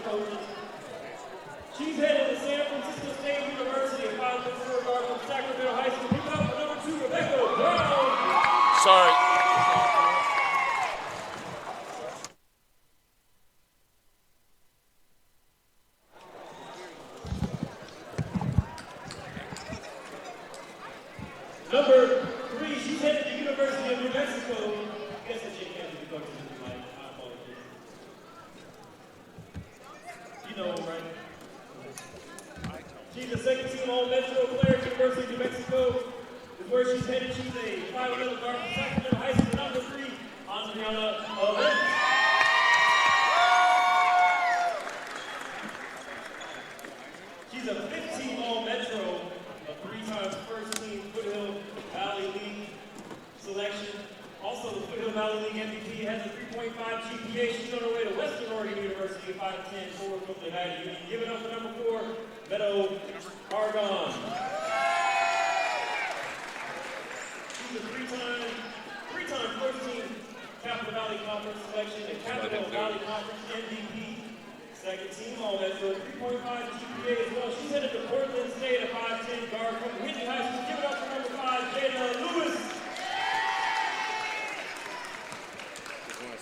coaches. She's headed to San Francisco State University, a 5'4" guard from Sacramento High School. Give it up for number 2, Rebecca Brown. Sorry. Number 3, she's headed to the University of New Mexico. I guess I can't be going to the mic. I apologize. You know, right? She's a second-team All-Metro player at the University of New Mexico. Is where she's headed. She's a 5'11" guard from Sacramento High School. Number 3, Andriana Holland. She's a 15 All-Metro, a 3-time first-team Foothill Valley League selection. Also, the Foothill Valley League MVP, has a 3.5 GPA. She's on her way to Western Oregon University, 5'10" forward from the Valley Union. Give it up for number 4, Meadow Argon. She's a three-time first-team Capital Valley Conference selection and Capital Valley Conference MVP. Second team All-Metro, 3.5 GPA as well. She's headed to Portland State, a 5'10" guard from Whitney High School. Give it up for number 5, Jada Lewis.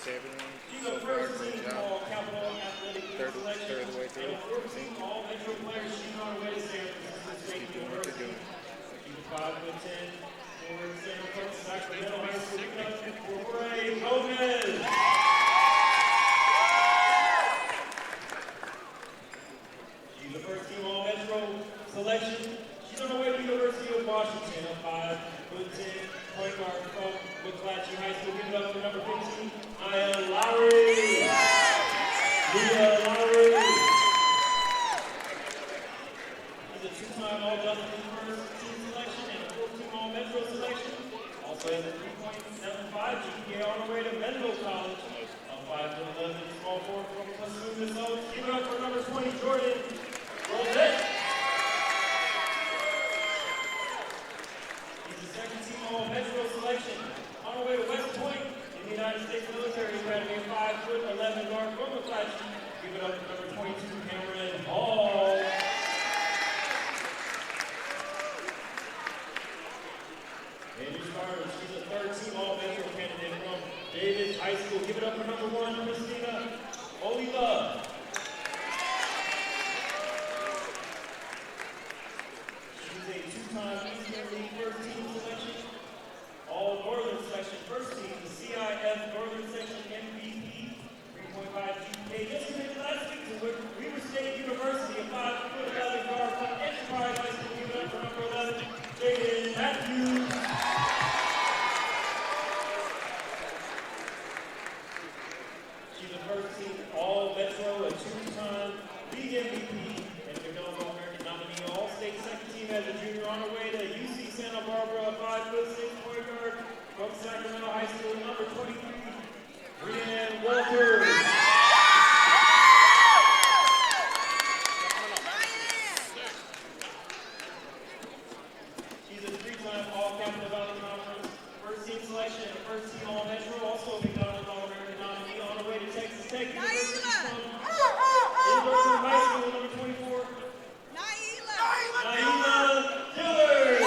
She's a first-team All-Capital Athletic selection and a 4th-team All-Metro player. She's on her way to San Francisco State University. She's a 5'10" forward center from Sacramento High School. Give it up for Ray Gomez. The first team All-Metro selection. She's on her way to the University of Washington, a 5'10" point guard from McClatchy High School. Give it up for number 15, Aya Lowry. Leah Lowry. She's a 2-time All-Justin first team selection and a 4th-team All-Metro selection. Also has a 3.75 GPA on her way to Menlo College, a 5'11" small forward from Plessy, Minnesota. Give it up for number 20, Jordan Rosette. He's a second-team All-Metro selection. On our way to West Point in the United States Military Academy, a 5'11" guard from McClatchy. Give it up to number 22, Cameron Hall. And new starter, she's a 3rd-team All-Metro candidate from Davis High School. Give it up for number 1, Christina Oliva. Eastern League first team selection, all Northern section first team, the CIF Northern section MVP, 3.5 GPA. Just committed last week to Weber State University, a 5'11" guard from Enterprise High School. Give it up for number 11, Jaden Matthews. She's a first team All-Metro, a 2-time league MVP, and McDonald's All-American nominee. All-State second team as a junior on her way to UC Santa Barbara, a 5'6" point guard from Sacramento High School. Number 23, Brianne Walters. She's a 3-time All-Capital Valley Conference first team selection and a first team All-Metro. Also a McDonald's All-American nominee on her way to Texas Tech University from University High School. Number 24, Naila Dillard.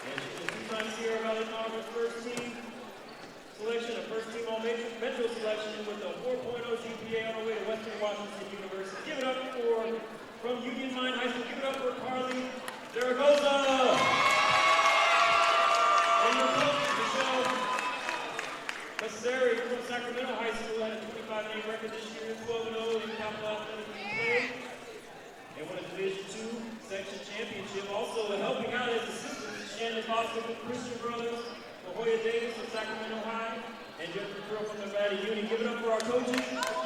And she's a 2-time Sierra Valley Conference first team selection, a first team All-Metro selection with a 4.0 GPA on her way to Western Washington University. Give it up from Union Mine High School. Give it up for Carly Zaragoza. And your coach, Michelle Passeri from Sacramento High School, had a 25-game record this year, 12-0 in Capital Athletic play. They won a Division II section championship. Also helping out as assistants, Shannon Boston from Christian Brothers, La Jolla Davis from Sacramento High, and Jeffrey Krill from the Valley Union. Give it up for our coaches.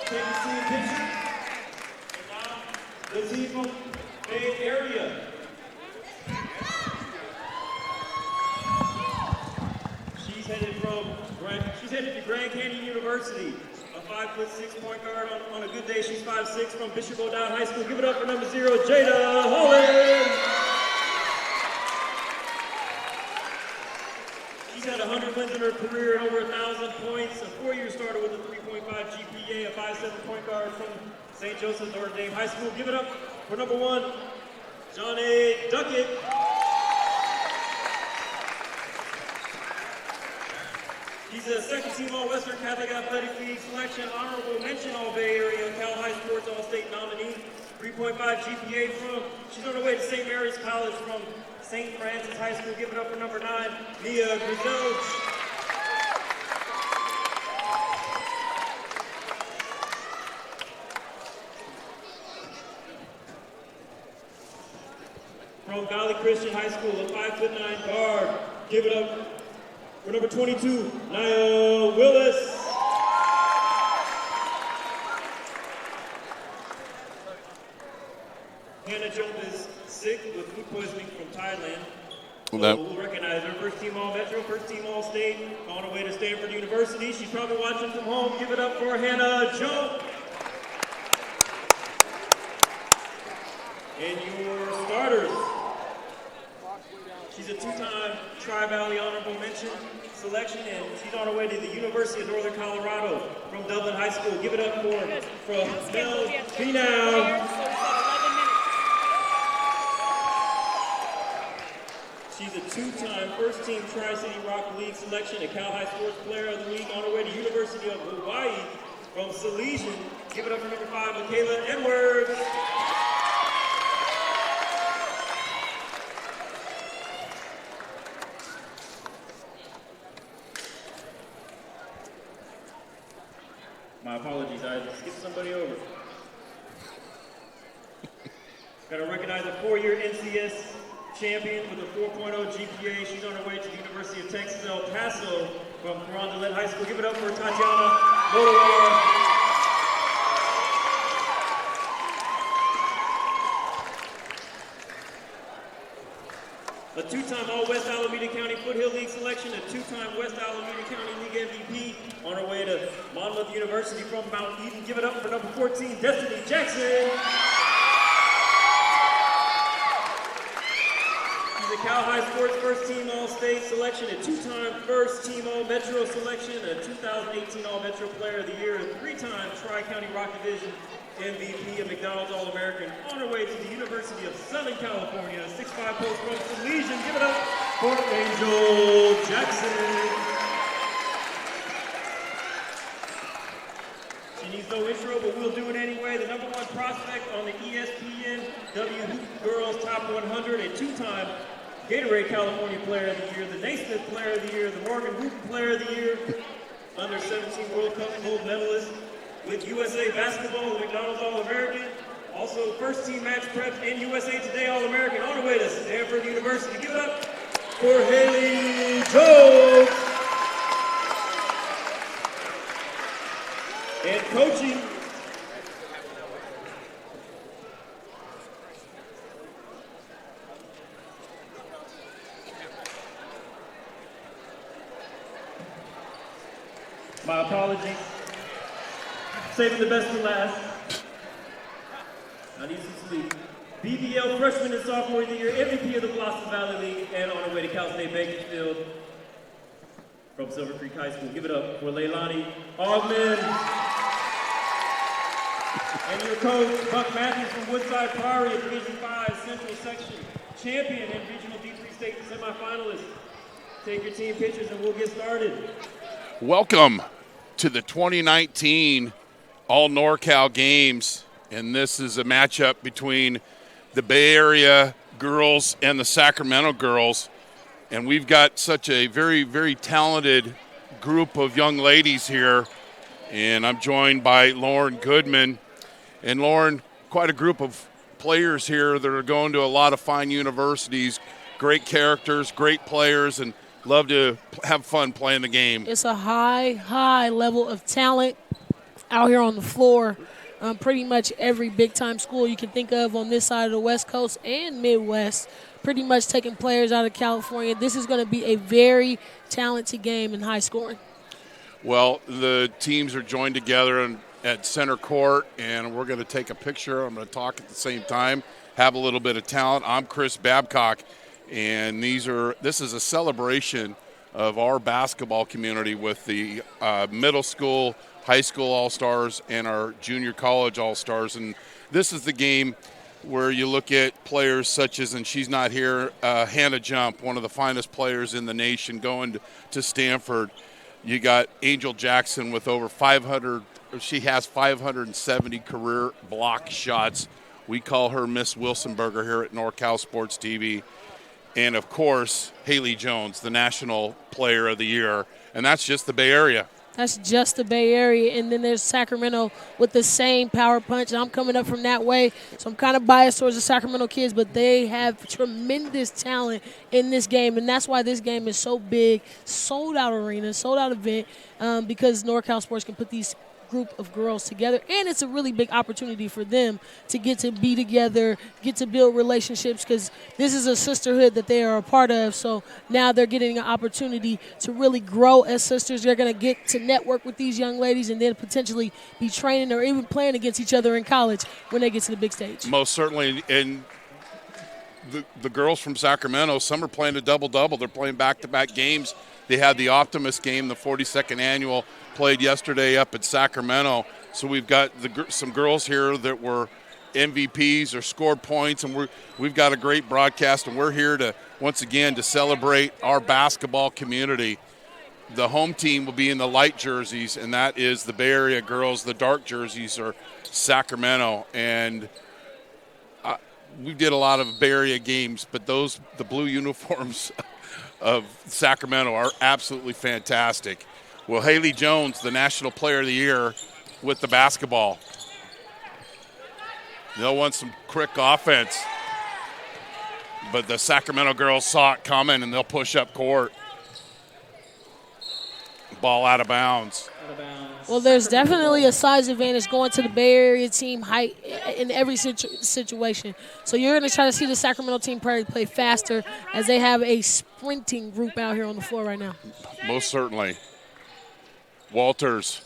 Take a team picture. And now, the team from Bay Area. She's headed to Grand Canyon University, a 5'6" point guard. On a good day, she's 5'6" from Bishop O'Dowd High School. Give it up for number 0, Jada Holland. She's had 100 wins in her career and over 1,000 points, a 4-year starter GPA, a 5'7" point guard from St. Joseph Notre Dame High School. Give it up for number 1, John A. Duckett. He's a second-team All-Western Catholic Athletic League selection, honorable mention All-Bay Area, Cal High Sports All-State nominee, 3.5 GPA from, she's on her way to St. Mary's College from St. Francis High School. Give it up for number 9, Mia Grizelge. From Valley Christian High School, a 5'9" guard. Give it up for number 22, Nia Willis. Hannah Jump is sick with food poisoning from Thailand. So we'll recognize her. First team All-Metro, first team All-State, on her way to Stanford University. She's probably watching from home. Give it up for Hannah Jump. And your starters. She's a 2-time Tri-Valley Honorable Mention selection, and she's on her way to the University of Northern Colorado from Dublin High School. Give it up for Mel Finau. She's a 2-time first-team Tri-City Rock League selection, a Cal High Sports Player of the League, on her way to University of Hawaii from Salesian. Give it up for number 5, Michaela Edwards. My apologies, I skipped somebody over. Gotta recognize a 4-year NCS champion with a 4.0 GPA. She's on her way to the University of Texas El Paso from Carondelet High School. Give it up for Tatiana Motovar. A 2-time All-West Alameda County Foothill League selection, a 2-time West Alameda County League MVP, on her way to Monmouth University from Mount Eden. Give it up for number 14, Destiny Jackson. She's a Cal High Sports first-team All-State selection, a 2-time first-team All-Metro selection, a 2018 All-Metro Player of the Year, a 3-time Tri-County Rock Division MVP, a McDonald's All-American, on her way to the University of Southern California, 6'5" post from Salesian. Give it up for Angel Jackson. She needs no intro, but we'll do it anyway. The number 1 prospect on the ESPN W Hoop Girls Top 100, a 2-time Gatorade California Player of the Year, the Naismith Player of the Year, the Morgan Hoop Player of the Year, under 17 World Cup gold medalist with USA Basketball, the McDonald's All-American, also first-team match prep and USA Today All-American, on her way to Stanford University. Give it up for Haley Jones. And coaching, my apologies. Saving the best for last. I need some sleep. BBL freshman and sophomore of the year, MVP of the Blossom Valley League, and on her way to Cal State Bakersfield from Silver Creek High School. Give it up for Leilani Augman. And your coach, Buck Matthews from Woodside Prairie, a Division 5 Central Section champion and Regional D3 State semifinalist. Take your team pictures and we'll get started. Welcome to the 2019 All Norcal Games, and this is a matchup between the Bay Area girls and the Sacramento girls, and we've got such a very, very talented group of young ladies here, and I'm joined by Lauren Goodman. And Lauren, quite a group of players here that are going to a lot of fine universities, great characters, great players, and love to have fun playing the game. It's a high level of talent out here on the floor. Pretty much every big-time school you can think of on this side of the West Coast and Midwest, pretty much taking players out of California. This is going to be a very talented game and high scoring. Well, the teams are joined together at center court, and we're going to take a picture. I'm going to talk at the same time, have a little bit of talent. I'm Chris Babcock, and this is a celebration of our basketball community with the middle school, high school all-stars, and our junior college all-stars. And this is the game where you look at players such as, and she's not here, Hannah Jump, one of the finest players in the nation, going to Stanford. You got Angel Jackson with over 500. She has 570 career block shots. We call her Miss Wilsonberger here at Norcal Sports TV. And, of course, Haley Jones, the National Player of the Year. And that's just the Bay Area. That's just the Bay Area. And then there's Sacramento with the same power punch. I'm coming up from that way, so I'm kind of biased towards the Sacramento kids, but they have tremendous talent in this game. And that's why this game is so big, sold-out arena, sold-out event, because Norcal Sports can put these group of girls together, and it's a really big opportunity for them to get to be together, get to build relationships, because this is a sisterhood that they are a part of. So now they're getting an opportunity to really grow as sisters. They're going to get to network with these young ladies and then potentially be training or even playing against each other in college when they get to the big stage. Most certainly. And the girls from Sacramento, some are playing a double-double. They're playing back-to-back games. They had the Optimist game, the 42nd annual, played yesterday up at Sacramento. So we've got some girls here that were MVPs or scored points, and we've got a great broadcast, and we're here to, once again, to celebrate our basketball community. The home team will be in the light jerseys, and that is the Bay Area girls. The dark jerseys are Sacramento, and we did a lot of Bay Area games, but the blue uniforms of Sacramento are absolutely fantastic. Well, Haley Jones, the National Player of the Year with the basketball. They'll want some quick offense, but the Sacramento girls saw it coming, and they'll push up court. Ball out of bounds. Well, there's definitely a size advantage going to the Bay Area team height in every situation. So you're going to try to see the Sacramento team probably play faster, as they have a sprinting group out here on the floor right now. Most certainly. Walters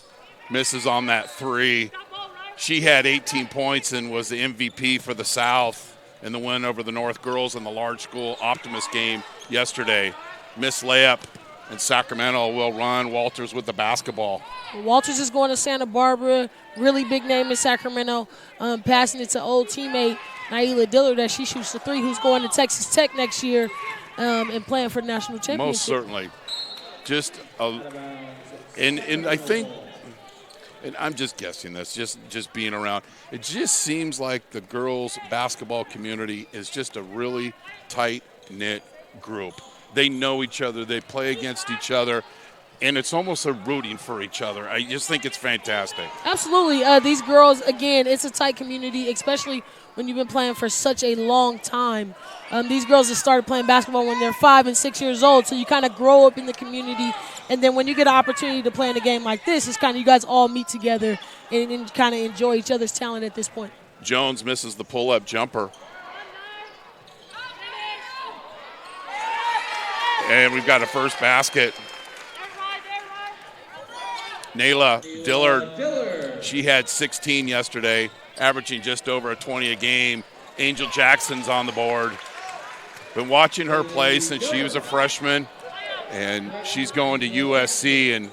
misses on that three. She had 18 points and was the MVP for the South in the win over the North girls in the large school Optimist game yesterday. Missed layup, and Sacramento will run. Walters with the basketball. Walters is going to Santa Barbara, really big name in Sacramento, passing it to old teammate Naila Dillard as she shoots the three, who's going to Texas Tech next year and playing for the national championship. Most certainly. And I think, and I'm just guessing this, just being around, it just seems like the girls' basketball community is just a really tight-knit group. They know each other. They play against each other. And it's almost a rooting for each other. I just think it's fantastic. Absolutely. These girls, again, it's a tight community, especially when you've been playing for such a long time. These girls have started playing basketball when they're 5 and 6 years old, so you kind of grow up in the community. And then when you get an opportunity to play in a game like this, it's kind of you guys all meet together and kind of enjoy each other's talent at this point. Jones misses the pull-up jumper. And we've got a first basket. Naila Dillard, she had 16 yesterday, averaging just over a 20 a game. Angel Jackson's on the board. Been watching her play since she was a freshman, and she's going to USC and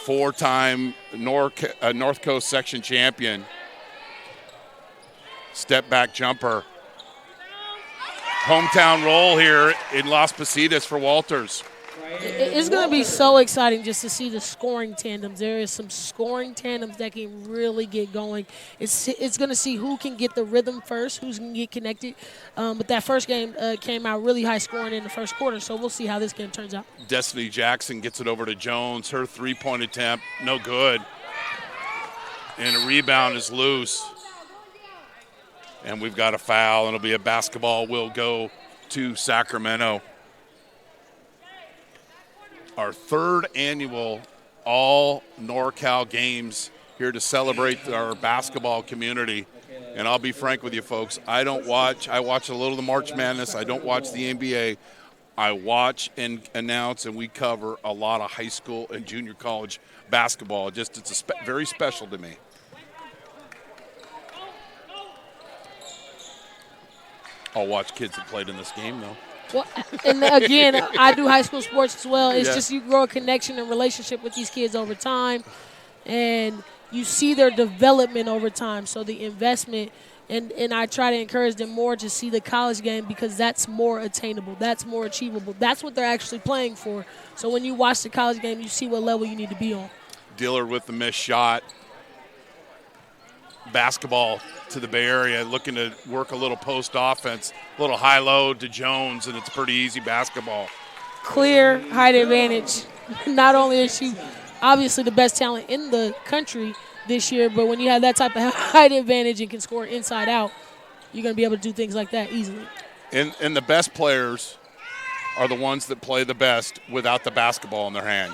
four-time North Coast section champion. Step-back jumper. Hometown roll here in Las Positas for Walters. It's going to be so exciting just to see the scoring tandems. There is some scoring tandems that can really get going. It's going to see who can get the rhythm first, who's going to get connected. But that first game came out really high scoring in the first quarter, so we'll see how this game turns out. Destiny Jackson gets it over to Jones. Her three-point attempt, no good. And a rebound is loose. And we've got a foul, and it'll be a basketball. Will go to Sacramento. Our third annual all Norcal games here to celebrate our basketball community. And I'll be frank with you folks, I watch a little of the March Madness. I don't watch the NBA. I watch and announce, and we cover a lot of high school and junior college basketball. It's very special to me. I'll watch kids that played in this game, though. Well, and again, I do high school sports as well. It's Yeah. just you grow a connection and relationship with these kids over time, and you see their development over time. So the investment, and I try to encourage them more to see the college game because that's more attainable. That's more achievable. That's what they're actually playing for. So when you watch the college game, you see what level you need to be on. Dillard with the missed shot. Basketball to the Bay Area, looking to work a little post offense, a little high-low to Jones, and it's pretty easy basketball. Clear height advantage. Not only is she obviously the best talent in the country this year, but when you have that type of height advantage and can score inside out, you're going to be able to do things like that easily. And the best players are the ones that play the best without the basketball in their hand.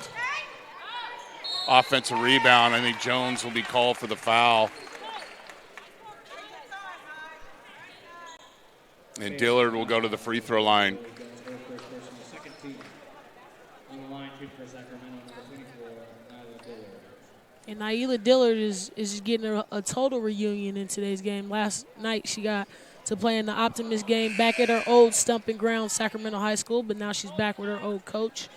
Offensive rebound, I think Jones will be called for the foul. And Dillard will go to the free throw line. And Naila Dillard is getting a total reunion in today's game. Last night she got to play in the Optimist game back at her old stumping ground, Sacramento High School, but now she's back with her old coach,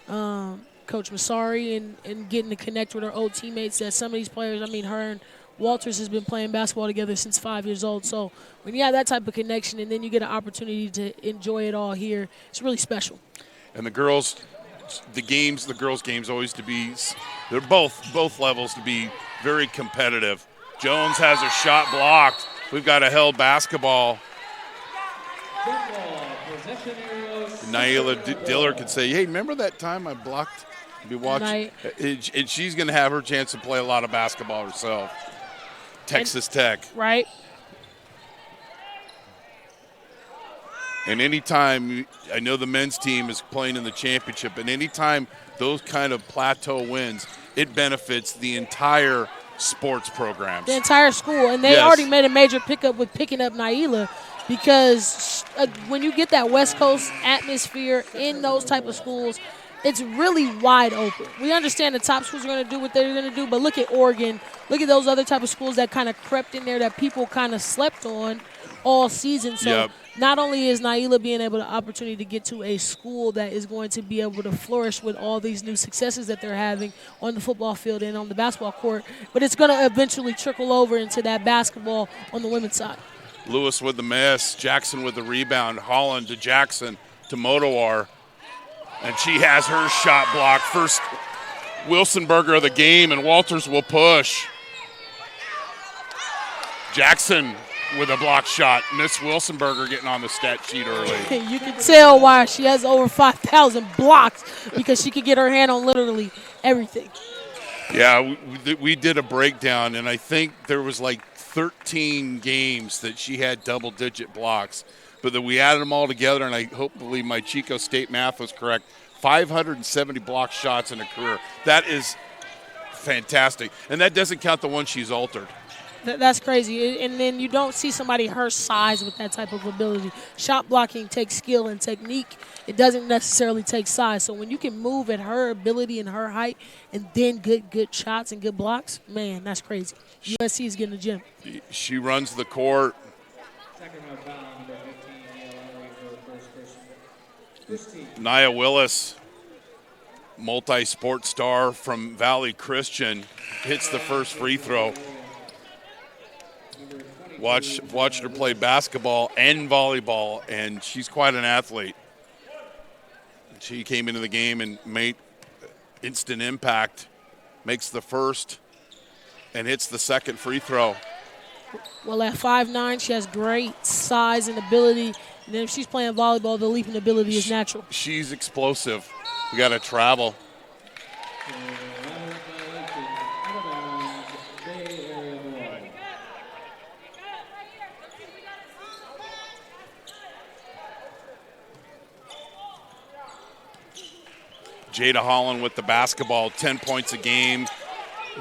Coach Masari, and getting to connect with her old teammates. That some of these players, I mean, her and Walters has been playing basketball together since 5 years old. So when you have that type of connection and then you get an opportunity to enjoy it all here, it's really special. And the girls' games always to be, they're both levels to be very competitive. Jones has her shot blocked. We've got a held basketball. Naila Dillard could say, hey, remember that time I blocked? Be watching. And she's going to have her chance to play a lot of basketball herself. Texas Tech. Right. And anytime, I know the men's team is playing in the championship, and anytime those kind of plateau wins, it benefits the entire sports programs. The entire school. And they already made a major pickup with picking up Naila because when you get that West Coast atmosphere in those type of schools, it's really wide open. We understand the top schools are going to do what they're going to do, but look at Oregon. Look at those other type of schools that kind of crept in there that people kind of slept on all season. So not only is Naila being able to opportunity to get to a school that is going to be able to flourish with all these new successes that they're having on the football field and on the basketball court, but it's going to eventually trickle over into that basketball on the women's side. Lewis with the miss, Jackson with the rebound, Holland to Jackson to Motowar. And she has her shot blocked. First Wilsonberger of the game, and Walters will push. Jackson with a block shot. Miss Wilsonberger getting on the stat sheet early. You can tell why she has over 5,000 blocks because she could get her hand on literally everything. Yeah, we did a breakdown, and I think there was like 13 games that she had double-digit blocks. But then we added them all together, and hopefully my Chico State math was correct, 570 block shots in a career. That is fantastic. And that doesn't count the one she's altered. That's crazy. And then you don't see somebody her size with that type of ability. Shot blocking takes skill and technique. It doesn't necessarily take size. So when you can move at her ability and her height and then good shots and good blocks, man, that's crazy. USC is getting the gym. She runs the court. Nia Willis, multi-sport star from Valley Christian, hits the first free throw. Watched her play basketball and volleyball, and she's quite an athlete. She came into the game and made instant impact, makes the first, and hits the second free throw. Well, at 5'9", she has great size and ability. And then if she's playing volleyball, the leaping ability is natural. She's explosive. We got to travel. Jada Holland with the basketball, 10 points a game.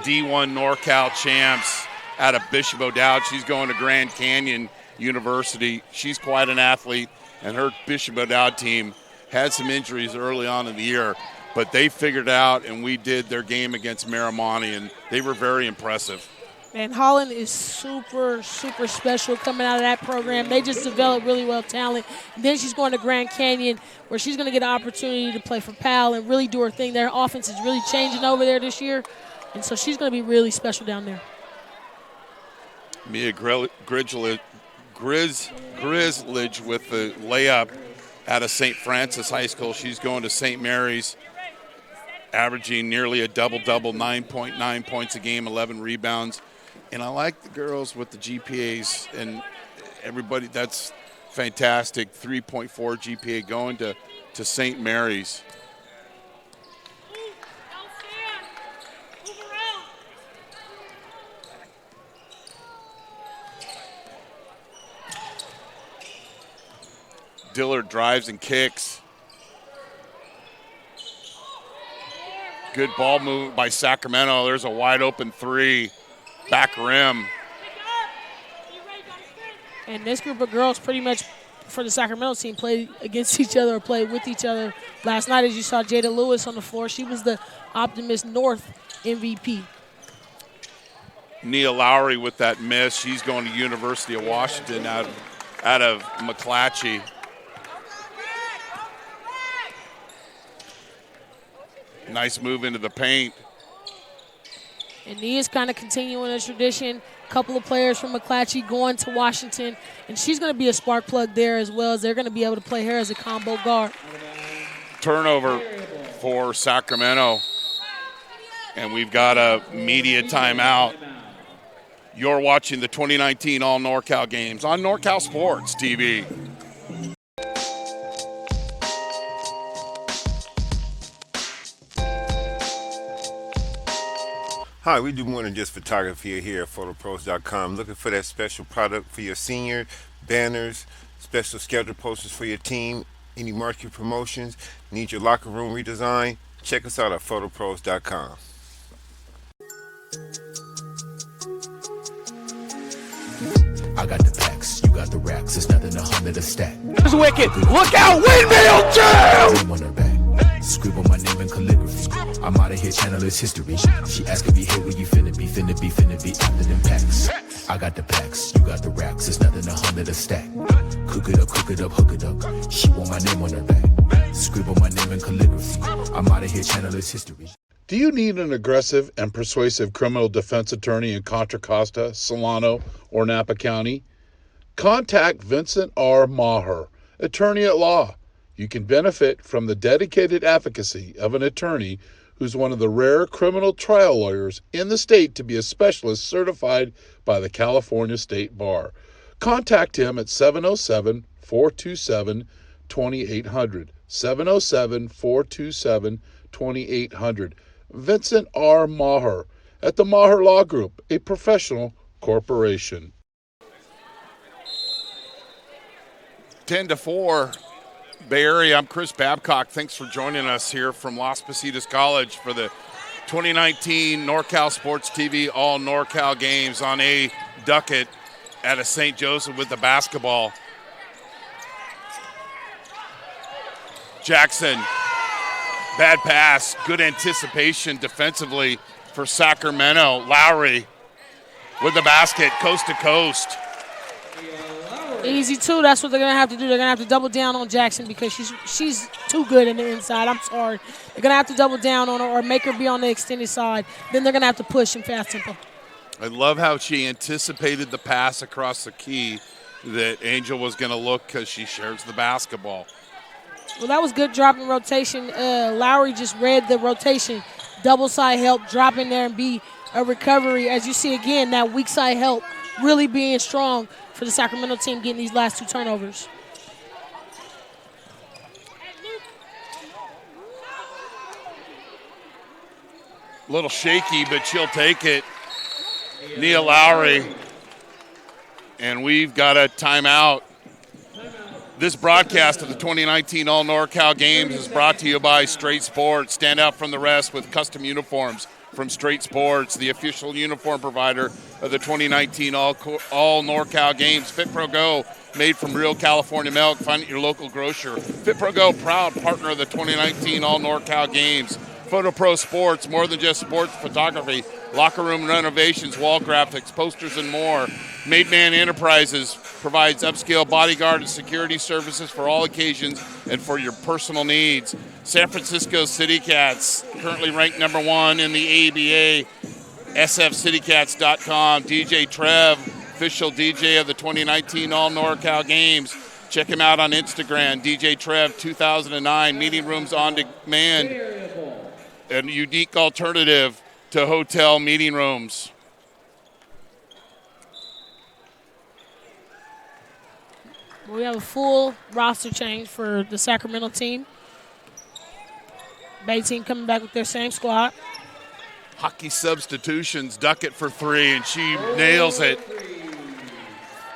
D1 Norcal champs out of Bishop O'Dowd. She's going to Grand Canyon University. She's quite an athlete, and her Bishop O'Dowd team had some injuries early on in the year, but they figured out, and we did their game against Marimani, and they were very impressive. And Holland is super, super special coming out of that program. They just developed really well talent. And then she's going to Grand Canyon, where she's going to get an opportunity to play for Powell and really do her thing. Their offense is really changing over there this year, and so she's going to be really special down there. Mia Grizzledge with the layup out of St. Francis High School. She's going to St. Mary's, averaging nearly a double-double, 9.9 points a game, 11 rebounds. And I like the girls with the GPAs and everybody. That's fantastic. 3.4 GPA going to St. Mary's. Dillard drives and kicks. Good ball move by Sacramento. There's a wide open three. Back rim. And this group of girls pretty much for the Sacramento team played against each other or played with each other last night. As you saw Jada Lewis on the floor, she was the Optimist North MVP. Nia Lowry with that miss. She's going to University of Washington out of McClatchy. Nice move into the paint. And Nia's kind of continuing a tradition. A couple of players from McClatchy going to Washington. And she's going to be a spark plug there, as well as they're going to be able to play her as a combo guard. Turnover for Sacramento. And we've got a media timeout. You're watching the 2019 All-NorCal Games on Norcal Sports TV. Hi, we do more than just photography here at photopros.com. Looking for that special product for your senior, banners, special schedule posters for your team, any market promotions, need your locker room redesigned? Check us out at photopros.com. I got the packs, you got the racks. It's nothing 100 a stack. It's wicked. Look out, windmill jam! Name on her back. Scribble my name in calligraphy. I'm out of here, channel is history. She asking me, hey, where you finna be after them packs. I got the packs, you got the racks. It's nothing 100 a stack. Cook it up, hook it up. She want my name on her back. Scribble my name in calligraphy. I'm out of here, channel is history. Do you need an aggressive and persuasive criminal defense attorney in Contra Costa, Solano, or Napa County? Contact Vincent R Maher, attorney at law. You can benefit from the dedicated advocacy of an attorney who's one of the rare criminal trial lawyers in the state to be a specialist certified by the California State Bar. Contact him at 707-427-2800. 707-427-2800. Vincent R. Maher at the Maher Law Group, a professional corporation. 10-4. Bay Area, I'm Chris Babcock. Thanks for joining us here from Las Positas College for the 2019 Norcal Sports TV All NorCal Games on A. Duckett out of St. Joseph with the basketball. Jackson, bad pass, good anticipation defensively for Sacramento. Lowry with the basket, coast to coast. Easy too. That's what they're gonna have to do. They're gonna have to double down on Jackson because she's too good in the inside. I'm sorry. They're gonna have to double down on her or make her be on the extended side. Then they're gonna have to push in fast tempo. I love how she anticipated the pass across the key that Angel was gonna look because she shares the basketball. Well, that was good dropping rotation. Lowry just read the rotation. Double side help, drop in there and be a recovery. As you see again, that weak side help really being strong for the Sacramento team getting these last two turnovers. A little shaky, but she'll take it. Nia Lowry. And we've got a timeout. This broadcast of the 2019 All NorCal Games is brought to you by Straight Sports. Stand out from the rest with custom uniforms from Straight Sports, the official uniform provider of the 2019 All NorCal Games. FitPro GO, made from real California milk. Find it at your local grocer. FitPro GO, proud partner of the 2019 All NorCal Games. Foto Pro Sports, more than just sports photography. locker room renovations, wall graphics, posters, and more. Man Enterprises provides upscale bodyguard and security services for all occasions and for your personal needs. San Francisco City Cats, currently ranked number 1 in the ABA, sfcitycats.com. DJ Trev, official DJ of the 2019 All Norcal Games. Check him out on Instagram, DJ Trev 2009. Meeting rooms on demand, a unique alternative to hotel meeting rooms. We have a full roster change for the Sacramento team. Bay team coming back with their same squad. Hockey substitutions, Duckett for 3, and she nails it.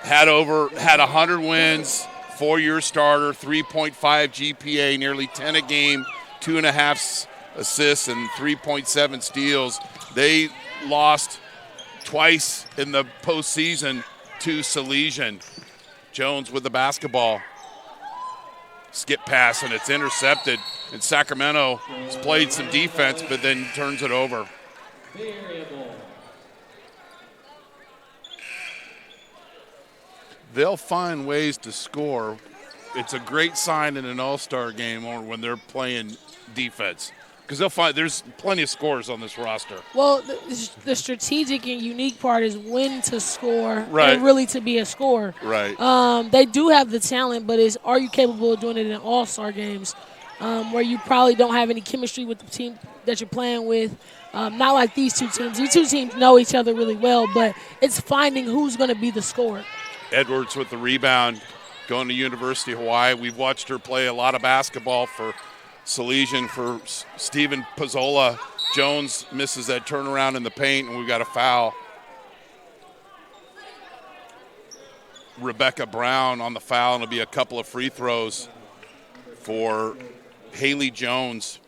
Had 100 wins, 4-year starter, 3.5 GPA, nearly 10 a game, 2.5 assists, and 3.7 steals. They lost twice in the postseason to Salesian. Jones with the basketball. Skip pass, and it's intercepted. And Sacramento has played some defense, but then turns it over. They'll find ways to score. It's a great sign in an all-star game or when they're playing defense, because they'll find there's plenty of scores on this roster. Well, the strategic and unique part is when to score Right. and really to be a scorer. Right. They do have the talent, but are you capable of doing it in all-star games where you probably don't have any chemistry with the team that you're playing with? Not like these two teams. These two teams know each other really well, but it's finding who's going to be the scorer. Edwards with the rebound, going to University of Hawaii. We've watched her play a lot of basketball for Salesian, for Steven Pizzola. Jones misses that turnaround in the paint, and we've got a foul. Rebecca Brown on the foul, and it'll be a couple of free throws for Haley Jones.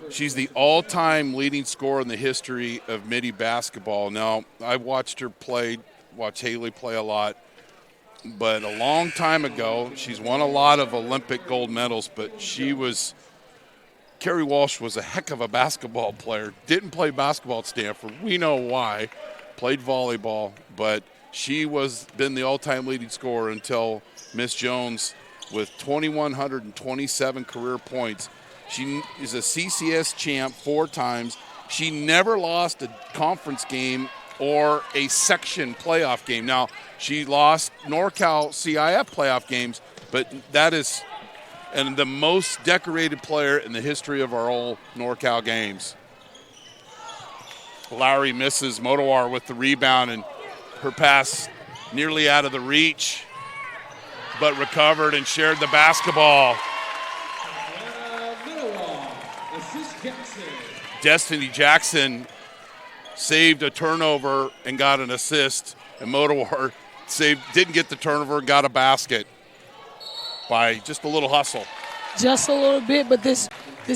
She's the all-time leading scorer in the history of Midi basketball. Now, I watched her play, watch Haley play a lot, but a long time ago, she's won a lot of Olympic gold medals, but Carrie Walsh was a heck of a basketball player. Didn't play basketball at Stanford. We know why. Played volleyball, but she been the all-time leading scorer until Miss Jones with 2,127 career points. She is a CCS champ 4 times. She never lost a conference game or a section playoff game. Now, she lost NorCal CIF playoff games, but that is the most decorated player in the history of our old NorCal games. Lowry misses. Motowar with the rebound, and her pass nearly out of the reach, but recovered and shared the basketball. Destiny Jackson saved a turnover and got an assist, and Motowar didn't get the turnover, got a basket by just a little hustle. Just a little bit, but this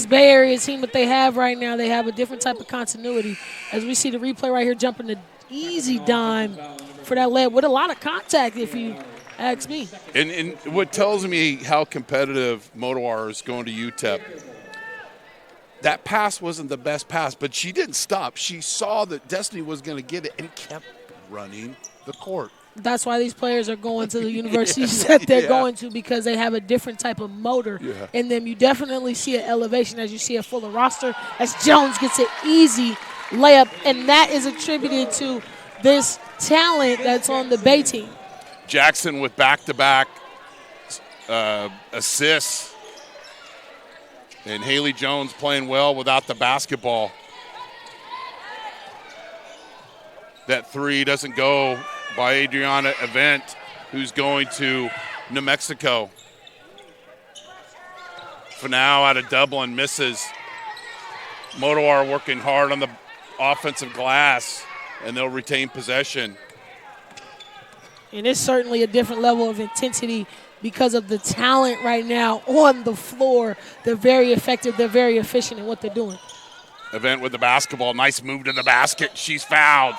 Bay Area team that they have right now, they have a different type of continuity. As we see the replay right here, jumping the easy dime for that layup with a lot of contact, if you ask me. And what tells me how competitive Motowar is going to UTEP, that pass wasn't the best pass, but she didn't stop. She saw that Destiny was going to get it and kept running the court. That's why these players are going to the universities that they're going to, because they have a different type of motor in them. You definitely see an elevation as you see a fuller roster, as Jones gets an easy layup, and that is attributed to this talent that's on the Bay team. Jackson with back-to-back assists. And Haley Jones playing well without the basketball. That 3 doesn't go by Adriana Event, who's going to New Mexico. Finau out of Dublin misses. Motowar working hard on the offensive glass, and they'll retain possession. And it's certainly a different level of intensity because of the talent right now on the floor. They're very effective. They're very efficient in what they're doing. Event with the basketball. Nice move to the basket. She's fouled.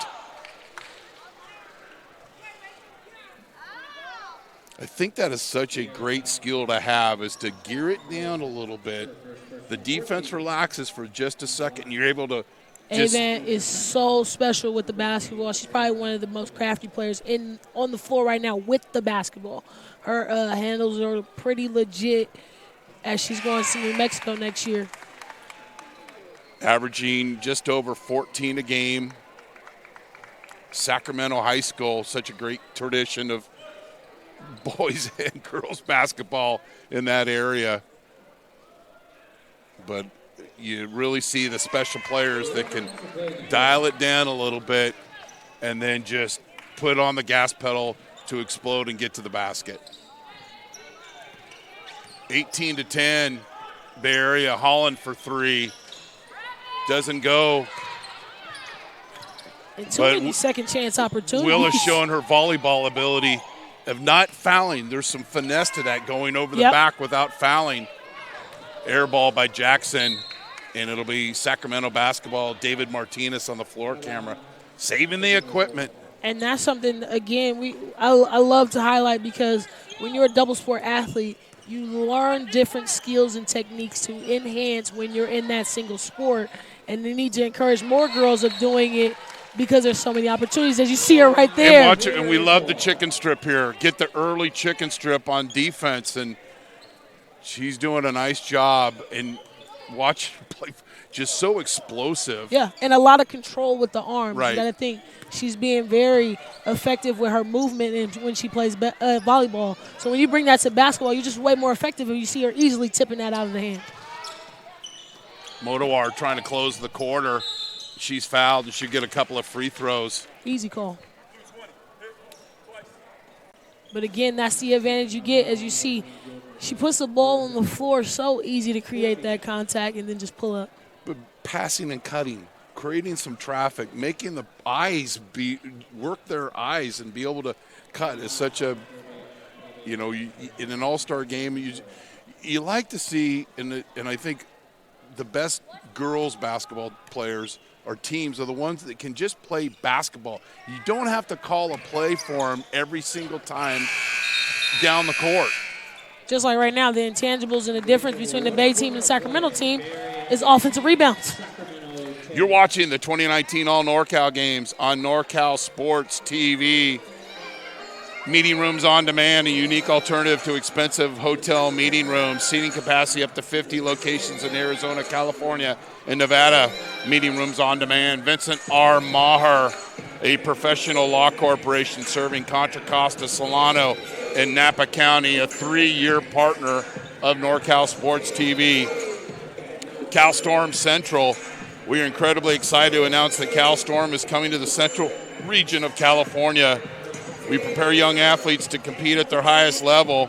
I think that is such a great skill to have, is to gear it down a little bit. The defense relaxes for just a second, and you're able to Avan is so special with the basketball. She's probably one of the most crafty players on the floor right now with the basketball. Her handles are pretty legit as she's going to New Mexico next year. Averaging just over 14 a game. Sacramento High School, such a great tradition of boys and girls basketball in that area. But you really see the special players that can dial it down a little bit and then just put on the gas pedal to explode and get to the basket. 18-10, Bay Area. Holland for 3. Doesn't go. And too many second chance opportunities. Will is showing her volleyball ability of not fouling. There's some finesse to that, going over the back without fouling. Air ball by Jackson, and it'll be Sacramento basketball. David Martinez on the floor camera, saving the equipment. And that's something, again, I love to highlight, because when you're a double sport athlete, you learn different skills and techniques to enhance when you're in that single sport. And they need to encourage more girls of doing it, because there's so many opportunities, as you see her right there. And watch it, and we love the chicken strip here. Get the early chicken strip on defense, and she's doing a nice job. And watch her play, just so explosive. Yeah, and a lot of control with the arms. Right. You got to think she's being very effective with her movement and when she plays volleyball. So when you bring that to basketball, you're just way more effective, and you see her easily tipping that out of the hand. Modawar trying to close the quarter. She's fouled, and she'll get a couple of free throws. Easy call. But again, that's the advantage you get. As you see, she puts the ball on the floor, so easy to create that contact and then just pull up. But passing and cutting, creating some traffic, making the eyes work their eyes and be able to cut is such a, in an all-star game, you like to see, and I think the best girls basketball players or teams are the ones that can just play basketball. You don't have to call a play for them every single time down the court. Just like right now, the intangibles and the difference between the Bay team and the Sacramento team is offensive rebounds. You're watching the 2019 All-Norcal games on Norcal Sports TV. Meeting rooms on demand, a unique alternative to expensive hotel meeting rooms. Seating capacity up to 50 locations in Arizona, California, and Nevada. Meeting rooms on demand. Vincent R Maher, a professional law corporation serving Contra Costa, Solano, and Napa County, a 3-year partner of Norcal Sports TV. Cal Storm Central. We are incredibly excited to announce that Cal Storm is coming to the central region of California. We prepare young athletes to compete at their highest level.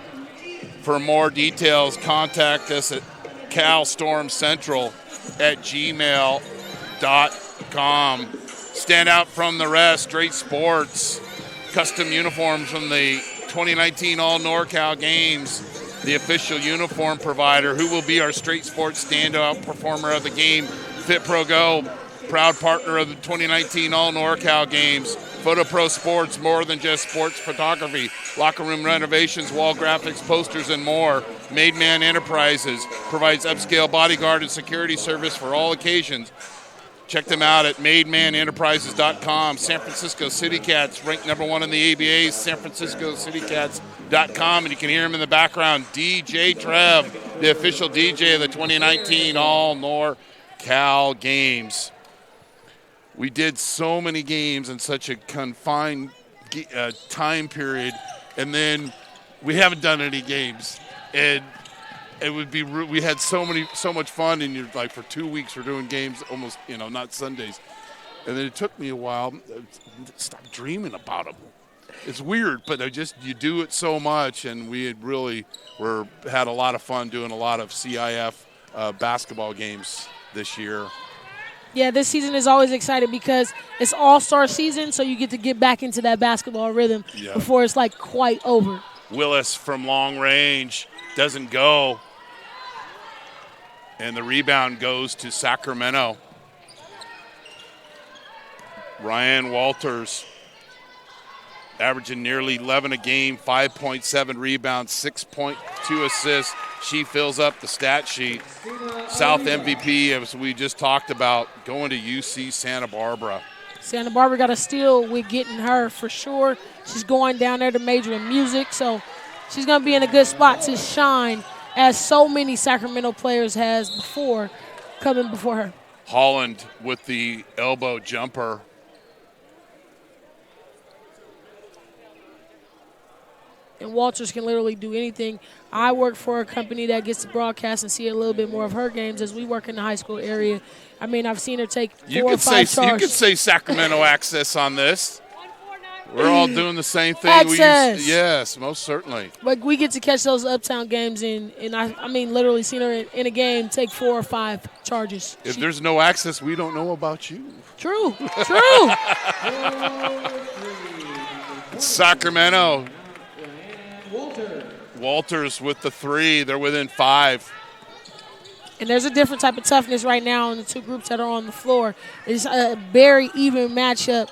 For more details, contact us at calstormcentral@gmail.com. Stand out from the rest, Straight Sports, custom uniforms from the 2019 All-Norcal Games, the official uniform provider. Who will be our Straight Sports standout performer of the game? FitPro GO, proud partner of the 2019 All-Norcal Games. Foto Pro Sports, more than just sports photography. Locker room renovations, wall graphics, posters, and more. Man Enterprises provides upscale bodyguard and security service for all occasions. Check them out at MadeManEnterprises.com. San Francisco City Cats, ranked #1 in the ABA, SanFranciscoCityCats.com. And you can hear him in the background, DJ Trev, the official DJ of the 2019 All-Norcal Games. We did so many games in such a confined time period, and then we haven't done any games. And it would be we had so much fun, and you're like, for 2 weeks we're doing games almost, not Sundays. And then it took me a while to stop dreaming about them. It's weird, but you do it so much, and we had really had a lot of fun doing a lot of CIF basketball games this year. Yeah, this season is always exciting because it's all-star season, so you get to get back into that basketball rhythm before it's quite over. Willis from long range doesn't go, and the rebound goes to Sacramento. Ryan Walters averaging nearly 11 a game, 5.7 rebounds, 6.2 assists, she fills up the stat sheet. South MVP, as we just talked about, going to UC Santa Barbara. Santa Barbara got a steal with getting her for sure. She's going down there to major in music, so she's going to be in a good spot to shine, as so many Sacramento players has before coming before her. Holland with the elbow jumper. And Walters can literally do anything. I work for a company that gets to broadcast and see a little bit more of her games as we work in the high school area. I mean, I've seen her take 4 or 5 charges. You could say Sacramento access on this. We're all doing the same thing. Access. Yes, most certainly. But we get to catch those Uptown games, and I mean, literally seen her in a game take 4 or 5 charges. If there's no access, we don't know about you. True. Sacramento. Walters with the 3. They're within 5. And there's a different type of toughness right now in the two groups that are on the floor. It's a very even matchup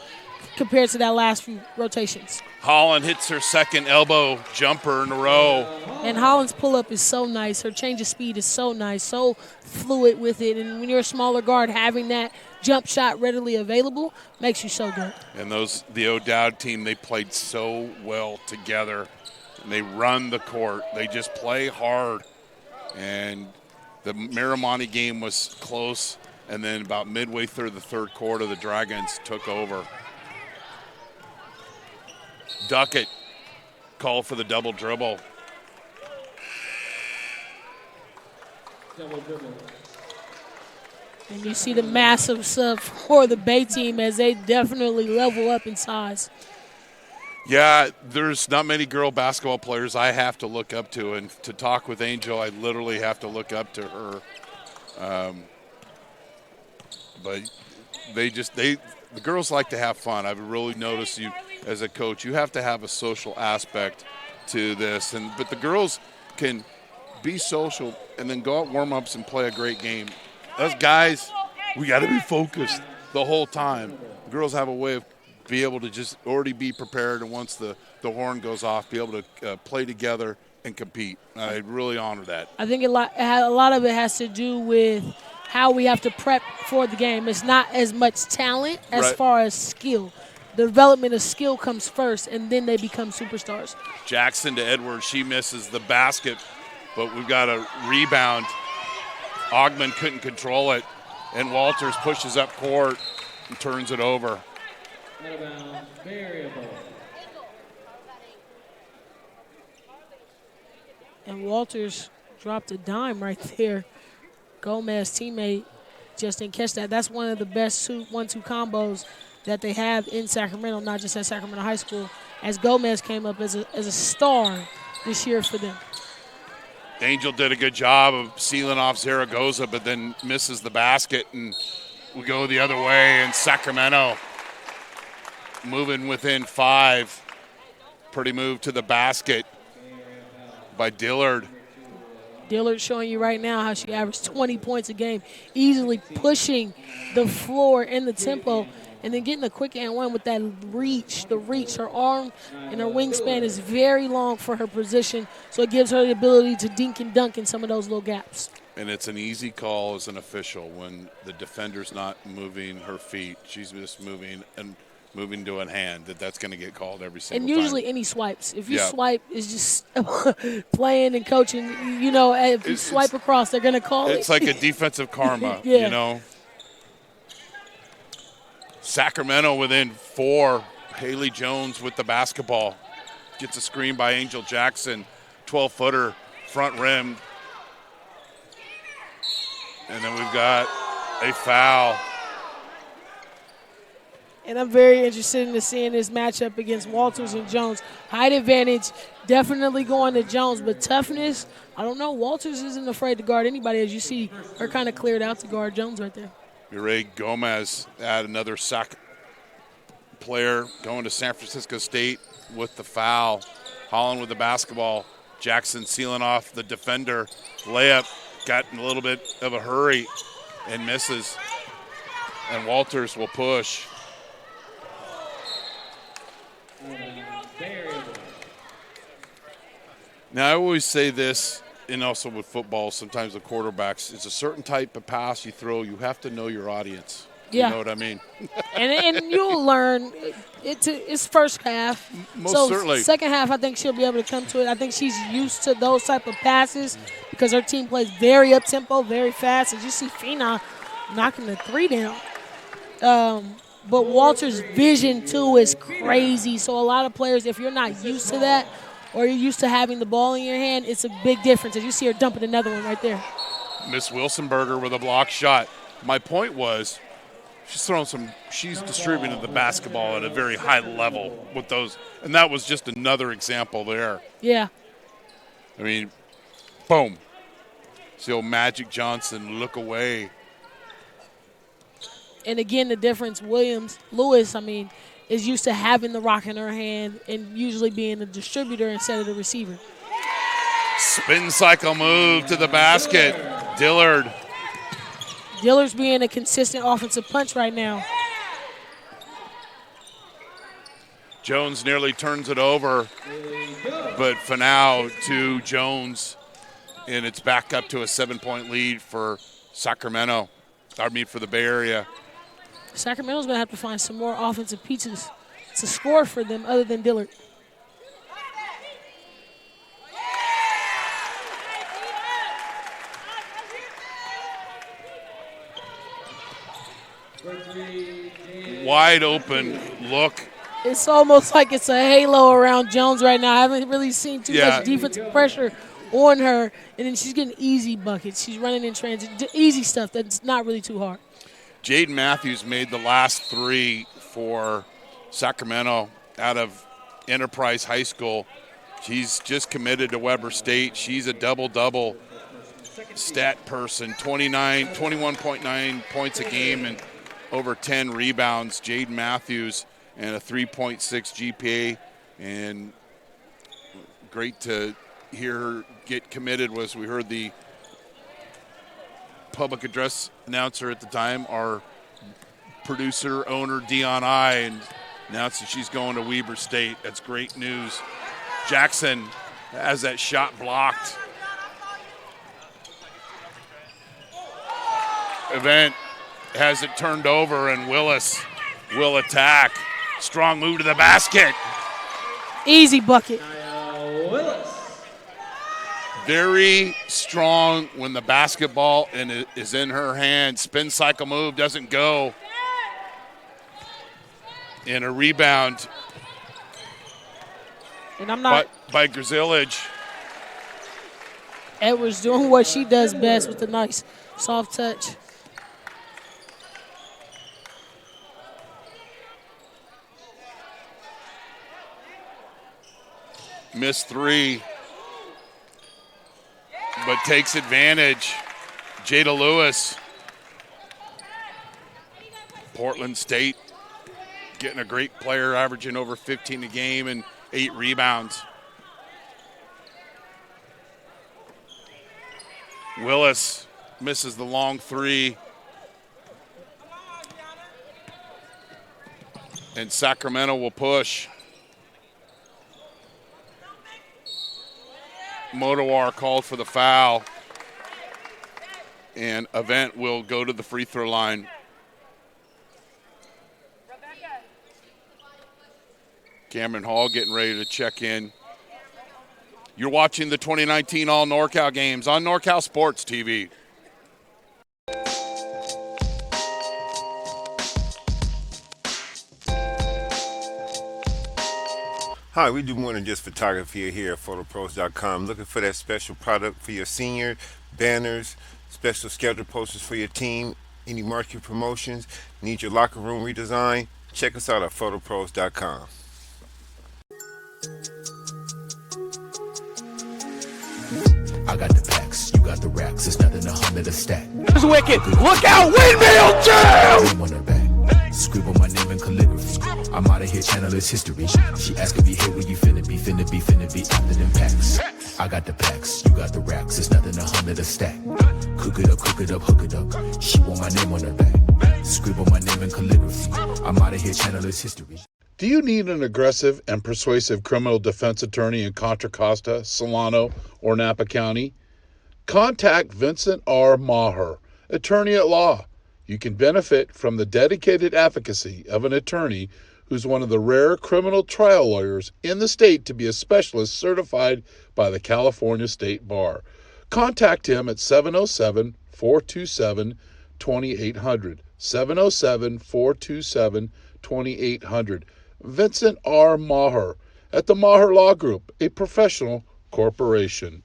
compared to that last few rotations. Holland hits her second elbow jumper in a row. And Holland's pull-up is so nice. Her change of speed is so nice, so fluid with it. And when you're a smaller guard, having that jump shot readily available makes you so good. And the O'Dowd team, they played so well together. And they run the court. They just play hard. And the Miramonte game was close. And then about midway through the third quarter, the Dragons took over. Duckett called for the double dribble. And you see the massive sub for the Bay team as they definitely level up in size. Yeah, there's not many girl basketball players I have to look up to. And to talk with Angel, I literally have to look up to her. But the girls like to have fun. I've really noticed you as a coach, you have to have a social aspect to this. But the girls can be social and then go out warm-ups and play a great game. Us guys, we got to be focused the whole time. Girls have a way of be able to just already be prepared, and once the horn goes off, be able to play together and compete. I really honor that. I think a lot of it has to do with how we have to prep for the game. It's not as much talent as far as skill. The development of skill comes first, and then they become superstars. Jackson to Edwards. She misses the basket, but we've got a rebound. Ogman couldn't control it, and Walters pushes up court and turns it over. And Walters dropped a dime right there. Gomez teammate just didn't catch that. That's one of the best 1-2 combos that they have in Sacramento, not just at Sacramento High School, as Gomez came up as a star this year for them. Angel did a good job of sealing off Zaragoza, but then misses the basket, and we go the other way, and Sacramento moving within 5. Pretty move to the basket by Dillard. Dillard showing you right now how she averaged 20 points a game, easily pushing the floor and the tempo, and then getting a quick and one with that reach. Her arm and her wingspan is very long for her position, so it gives her the ability to dink and dunk in some of those little gaps. And it's an easy call as an official when the defender's not moving her feet. She's just moving to a hand. That's going to get called every single time. And usually any swipes. If you swipe, it's just playing and coaching. You know, if you swipe across, they're going to call it. It's like a defensive karma, yeah. You know. Sacramento within 4. Haley Jones with the basketball. Gets a screen by Angel Jackson. 12-footer, front rim. And then we've got a foul. And I'm very interested in seeing this matchup against Walters and Jones. Height advantage, definitely going to Jones, but toughness, I don't know. Walters isn't afraid to guard anybody, as you see her kind of cleared out to guard Jones right there. Mireille Gomez, add another Sac player going to San Francisco State with the foul. Holland with the basketball. Jackson sealing off the defender. Layup, got in a little bit of a hurry and misses. And Walters will push. Now, I always say this and also with football, sometimes the quarterbacks, it's a certain type of pass you throw. You have to know your audience. Yeah. You know what I mean? and you'll learn. It's first half. Most so certainly. Second half, I think she'll be able to come to it. I think she's used to those type of passes because her team plays very up-tempo, very fast. As you see Fina knocking the three down. But Walter's vision, too, is crazy. So a lot of players, if you're not used to that or you're used to having the ball in your hand, it's a big difference. As you see her dumping another one right there. Miss Wilsonberger with a block shot. My point was she's distributing the basketball at a very high level with those. And that was just another example there. Yeah. I mean, boom. See old Magic Johnson look away. And again, the difference, Lewis, is used to having the rock in her hand and usually being the distributor instead of the receiver. Spin cycle move to the basket. Dillard's being a consistent offensive punch right now. Jones nearly turns it over, but for now to Jones, and it's back up to a 7-point lead for Sacramento. For the Bay Area. Sacramento's going to have to find some more offensive pieces to score for them other than Dillard. Wide open look. It's almost like it's a halo around Jones right now. I haven't really seen too much defensive pressure on her, and then she's getting easy buckets. She's running in transit, easy stuff that's not really too hard. Jaden Matthews made the last three for Sacramento out of Enterprise High School. She's just committed to Weber State. She's a double-double stat person, 21.9 points a game and over 10 rebounds. Jaden Matthews and a 3.6 GPA, and great to hear her get committed. Was we heard the public address announcer at the time, our producer, owner, Dion I, and announced that she's going to Weber State. That's great news. Jackson has that shot blocked. Event has it turned over, and Willis will attack. Strong move to the basket. Easy bucket. Very strong when the basketball is in her hand. Spin cycle move doesn't go. And a rebound and I'm not by Grzilage. Edwards doing what she does best with the nice soft touch. Missed three, but takes advantage. Jada Lewis, Portland State, getting a great player, averaging over 15 a game and 8 rebounds. Willis misses the long three. And Sacramento will push. Modawar called for the foul. And Event will go to the free throw line. Cameron Hall getting ready to check in. You're watching the 2019 All NorCal games on Norcal Sports TV. Hi, we do more than just photography here at photopros.com. Looking for that special product for your senior, banners, special schedule posters for your team, any market promotions, need your locker room redesigned? Check us out at photopros.com. I got the packs, you got the racks. It's nothing 100 a stack. It's wicked. Look out, windmill jam! Name on her back. Scribble my name in calligraphy. I'm out of here, channel is history. She asking me, hey, where you finna be after them packs. I got the packs, you got the racks. It's nothing 100 a stack. Cook it up, hook it up. She want my name on her back. Scribble my name in calligraphy. I'm out of here, channel is history. Do you need an aggressive and persuasive criminal defense attorney in Contra Costa, Solano, or Napa County? Contact Vincent R Maher, attorney at law. You can benefit from the dedicated advocacy of an attorney who's one of the rare criminal trial lawyers in the state to be a specialist certified by the California State Bar. Contact him at 707-427-2800. 707-427-2800. Vincent R. Maher at the Maher Law Group, a professional corporation.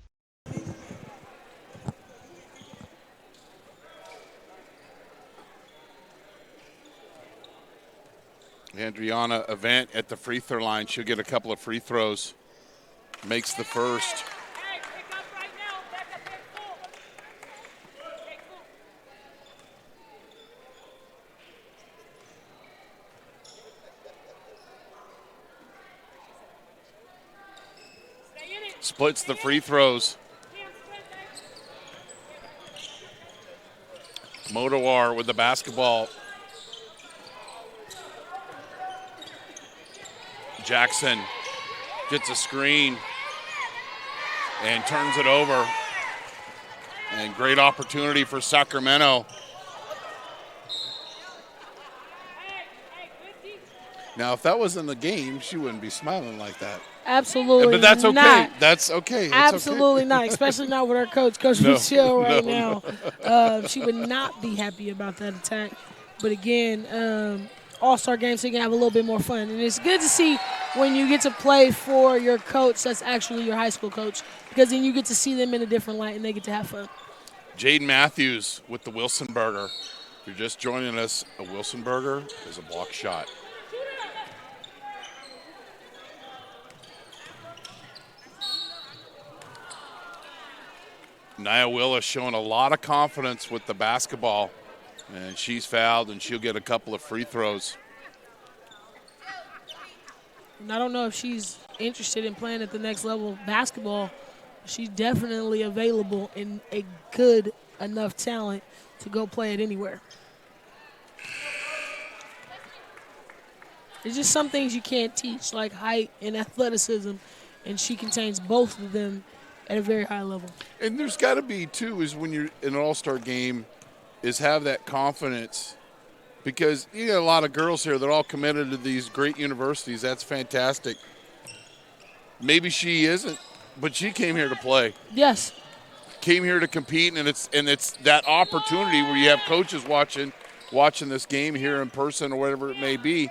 Andriana Event at the free throw line. She'll get a couple of free throws. Makes the first. Splits the free throws. Modawar with the basketball. Jackson gets a screen and turns it over. And great opportunity for Sacramento. Now, if that was in the game, she wouldn't be smiling like that. Absolutely. But that's okay. Not. That's okay. It's Absolutely okay. not, especially not with our coach, Coach Michelle, right now. She would not be happy about that attack. But again, all-star games, so you can have a little bit more fun. And it's good to see when you get to play for your coach that's actually your high school coach, because then you get to see them in a different light and they get to have fun. Jaden Matthews with the Wilson Burger. If you're just joining us, a Wilson Burger is a block shot. Nia Willis showing a lot of confidence with the basketball. And she's fouled, and she'll get a couple of free throws. And I don't know if she's interested in playing at the next level of basketball. She's definitely available and a good enough talent to go play it anywhere. There's just some things you can't teach, like height and athleticism, and she contains both of them at a very high level. And there's got to be, too, is when you're in an all-star game, is have that confidence, because you got a lot of girls here that are all committed to these great universities. That's fantastic. Maybe she isn't, but she came here to play. Yes. Came here to compete, and it's that opportunity where you have coaches watching this game here in person or whatever it may be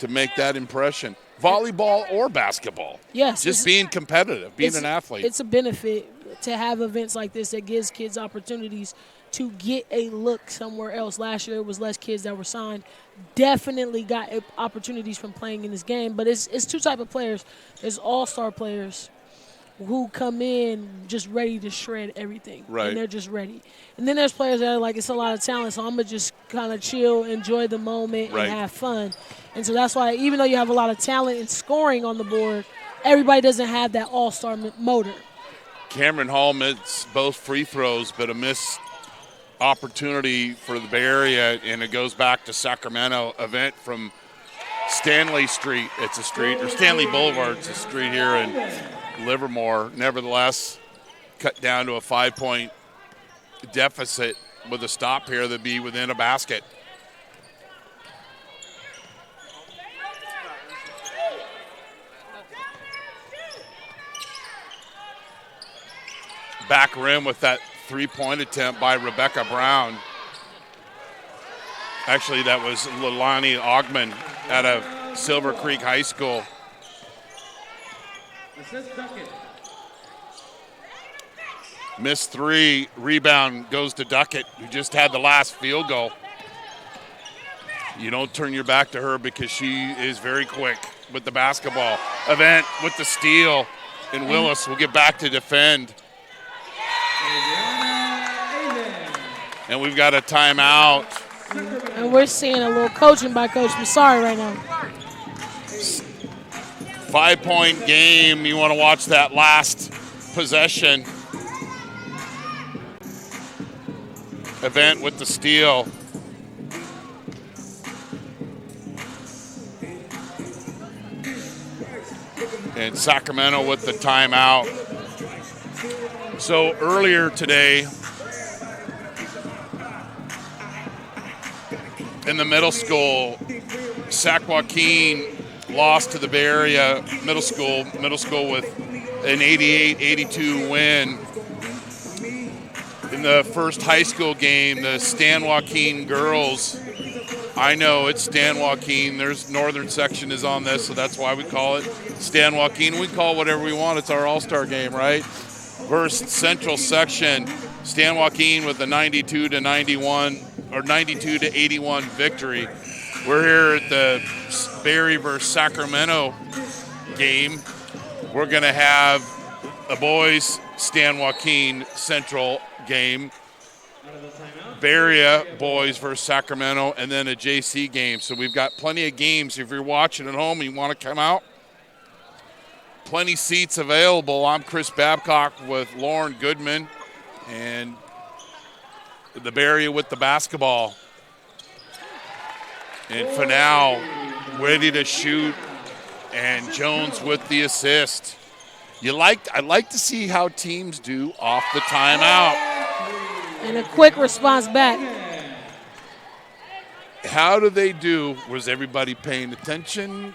to make that impression. Volleyball or basketball. Yes. Just being competitive, being an athlete. It's a benefit to have events like this that gives kids opportunities to get a look somewhere else. Last year, there was less kids that were signed. Definitely got opportunities from playing in this game. But it's two types of players. There's all-star players who come in just ready to shred everything. Right. And they're just ready. And then there's players that are like, it's a lot of talent, so I'm going to just kind of chill, enjoy the moment, right, and have fun. And so that's why, even though you have a lot of talent and scoring on the board, everybody doesn't have that all-star motor. Cameron Hall missed both free throws, but a missed opportunity for the Bay Area, and it goes back to Sacramento. Event from Stanley Street. It's a street, or Stanley Boulevard. It's a street here in Livermore. Nevertheless, cut down to a 5-point deficit with a stop here that'd be within a basket. Back rim with that three-point attempt by Rebecca Brown. Actually, that was Leilani Ogman out of Silver Creek High School. Missed three, rebound goes to Duckett, who just had the last field goal. You don't turn your back to her because she is very quick with the basketball. Event with the steal, and Willis will get back to defend. And we've got a timeout. And we're seeing a little coaching by Coach Massari right now. 5-point game. You want to watch that last possession. Event with the steal. And Sacramento with the timeout. So earlier today, in the middle school, Sac Joaquin lost to the Bay Area middle school with an 88-82 win. In the first high school game, the Stan Joaquin girls, I know it's Stan Joaquin. There's Northern section is on this, so that's why we call it Stan Joaquin. We call it whatever we want. It's our all-star game, right? Versus Central section, Stan Joaquin with a 92-91 or 92-81 victory. We're here at the Barry versus Sacramento game. We're going to have a boys Stan Joaquin Central game, Barria boys versus Sacramento, and then a JC game. So we've got plenty of games. If you're watching at home and you want to come out, plenty seats available. I'm Chris Babcock with Lauren Goodman and the Barria with the basketball. And Finesse ready to shoot, and Jones with the assist. I like to see how teams do off the timeout. And a quick response back. How do they do? Was everybody paying attention?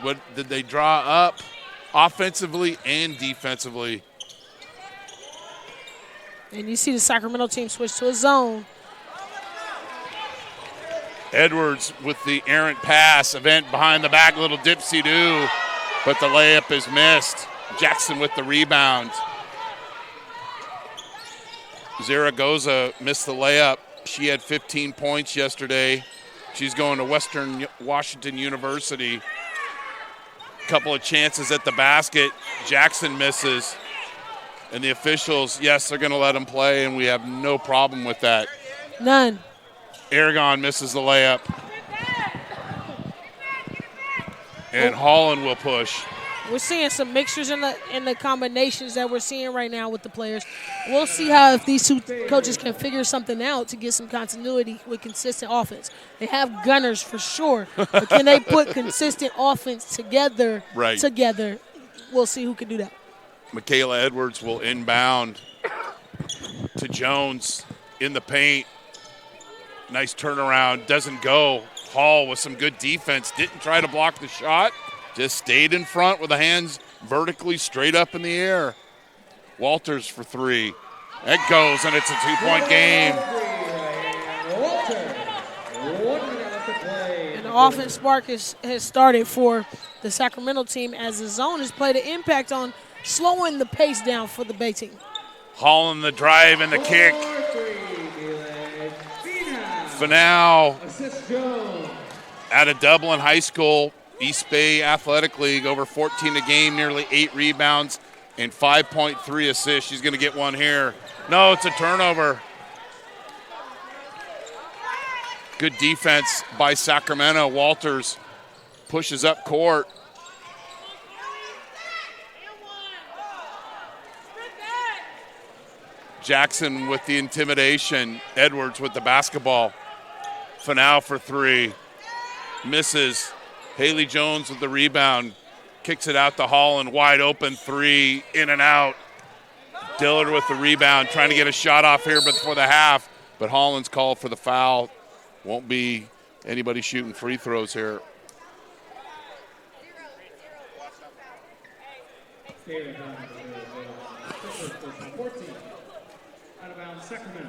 What did they draw up offensively and defensively? And you see the Sacramento team switch to a zone. Edwards with the errant pass, Event behind the back, little dipsy-do, but the layup is missed. Jackson with the rebound. Zaragoza missed the layup. She had 15 points yesterday. She's going to Western Washington University. Couple of chances at the basket. Jackson misses. And the officials, yes, they're going to let him play, and we have no problem with that. None. Aragon misses the layup. And Holland will push. We're seeing some mixtures in the combinations that we're seeing right now with the players. We'll see how if these two coaches can figure something out to get some continuity with consistent offense. They have gunners for sure, but can they put consistent offense together? Right. Together, we'll see who can do that. Michaela Edwards will inbound to Jones in the paint. Nice turnaround, doesn't go. Hall with some good defense, didn't try to block the shot, just stayed in front with the hands vertically straight up in the air. Walters for three. That goes, and it's a two-point game. And the offense spark has started for the Sacramento team as the zone has played an impact on slowing the pace down for the Bay team. Holland the drive and the kick. Finesse out of Dublin High School, East Bay Athletic League, over 14 a game, nearly 8 rebounds and 5.3 assists. She's going to get one here. No, it's a turnover. Good defense by Sacramento. Walters pushes up court. Jackson with the intimidation. Edwards with the basketball. Finesse for three. Misses. Haley Jones with the rebound. Kicks it out to Holland. Wide open three. In and out. Dillard with the rebound. Trying to get a shot off here before the half. But Holland's called for the foul. Won't be anybody shooting free throws here. Out of bounds, Sacramento.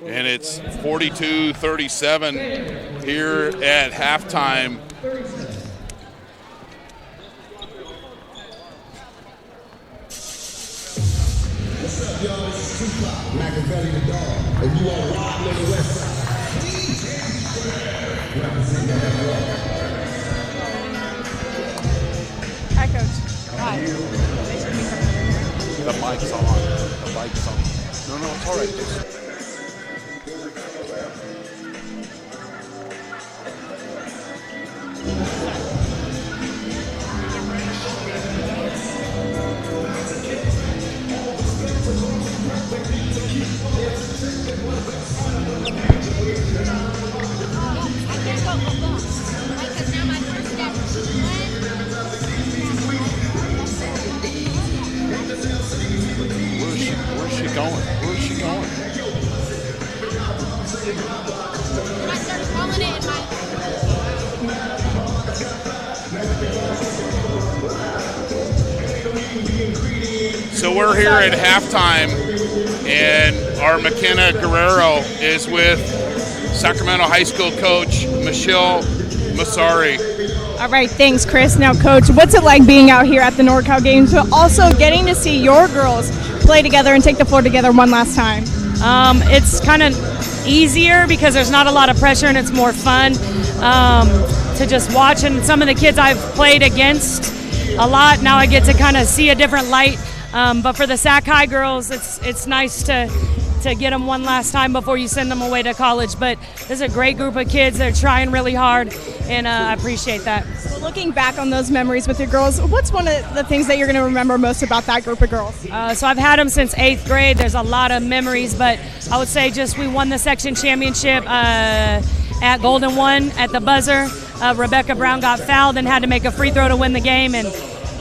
And it's 42-37 here at halftime. What's up, y'all? This is Tupac, Machiavelli the dog, and you are riding on the west side. Represent that rock. Hi, Coach. Hi. The mic's on. The mic's on. No, it's all right. So we're here at halftime, and our McKenna Guerrero is with Sacramento High School coach Michelle Massari. All right, thanks, Chris. Now, Coach, what's it like being out here at the Norcal games, but also getting to see your girls play together and take the floor together one last time? It's kind of easier because there's not a lot of pressure and it's more fun to just watch. And some of the kids I've played against a lot, now I get to kind of see a different light. But for the Sac High girls, it's nice to get them one last time before you send them away to college. But this is a great group of kids. They're trying really hard, and I appreciate that. So looking back on those memories with your girls, what's one of the things that you're going to remember most about that group of girls? So I've had them since 8th grade. There's a lot of memories, but I would say just we won the section championship at Golden 1 at the buzzer. Rebecca Brown got fouled and had to make a free throw to win the game, and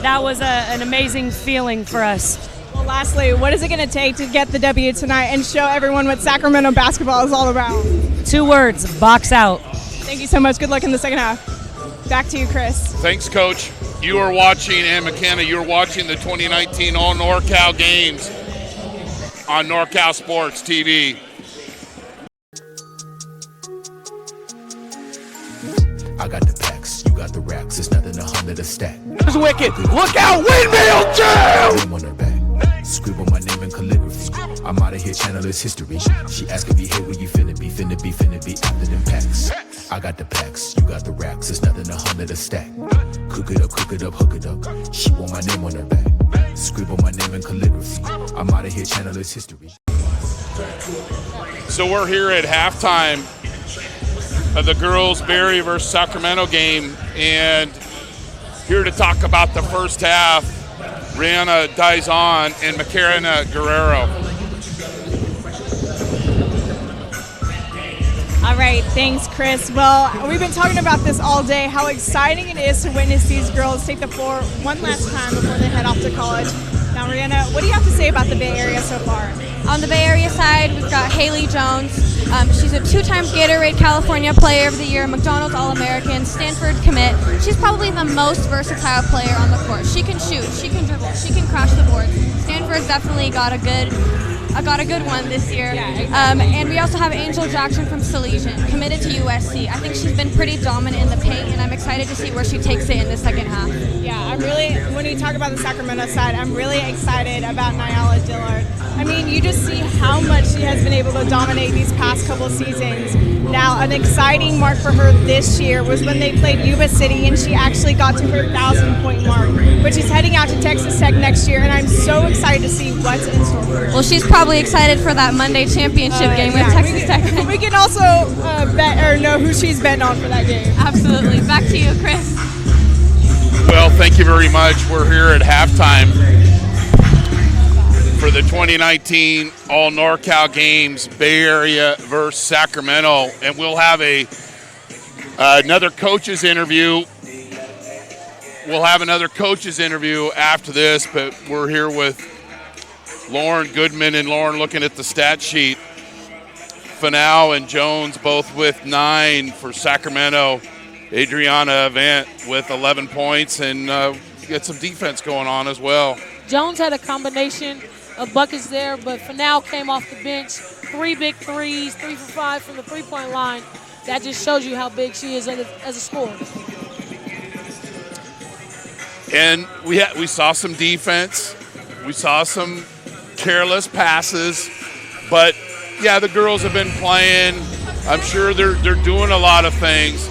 that was an amazing feeling for us. Well, lastly, what is it going to take to get the W tonight and show everyone what Sacramento basketball is all about? 2 words, box out. Thank you so much. Good luck in the second half. Back to you, Chris. Thanks, Coach. You are watching, and McKenna, you're watching the 2019 All Norcal games on Norcal Sports TV. I got the packs, you got the racks. It's nothing 100 a stack. It's wicked. Look out, windmill jam! Name on her back. Scribble my name in calligraphy. I'm out of here, channel is history. She asking me, hey, where you finna be? Finna be after them packs. I got the packs, you got the racks. It's nothing 100 a stack. Cook it up, hook it up. She want my name on her back. Scribble my name in calligraphy. I'm out of here, channel is history. So we're here at halftime of the girls' Barry versus Sacramento game, and here to talk about the first half, Rihanna Dizon and McKenna Guerrero. All right, thanks, Chris. Well, we've been talking about this all day, how exciting it is to witness these girls take the floor one last time before they head off to college. Now, Rihanna, what do you have to say about the Bay Area so far? On the Bay Area side, we've got Haley Jones. She's a 2-time Gatorade California Player of the Year, McDonald's All-American, Stanford commit. She's probably the most versatile player on the court. She can shoot, she can dribble, she can crash the boards. Stanford's definitely got a good one this year. Yeah, exactly. And we also have Angel Jackson from Salesian, committed to USC. I think she's been pretty dominant in the paint, and I'm excited to see where she takes it in the second half. Yeah, when we talk about the Sacramento side, I'm really excited about Nyala Dillard. I mean, you just see how much she has been able to dominate these past couple seasons. Now, an exciting mark for her this year was when they played Yuba City, and she actually got to her 1,000-point mark, but she's heading out to Texas Tech next year, and I'm so excited to see what's in store for her. Well, she's probably excited for that Monday championship game with Texas Tech. We can also bet or know who she's betting on for that game. Absolutely. Back to you, Chris. Well, thank you very much. We're here at halftime for the 2019 All Norcal games, Bay Area versus Sacramento, and we'll have another coach's interview. We'll have another coach's interview after this, but we're here with Lauren Goodman, and Lauren looking at the stat sheet. Finesse and Jones both with 9 for Sacramento. Adriana Avant with 11 points, and get some defense going on as well. Jones had a combination of buckets there, but Finesse came off the bench. 3 big threes, 3 for 5 from the three-point line. That just shows you how big she is as a scorer. And we saw some defense. We saw some careless passes, but yeah, the girls have been playing. I'm sure they're doing a lot of things,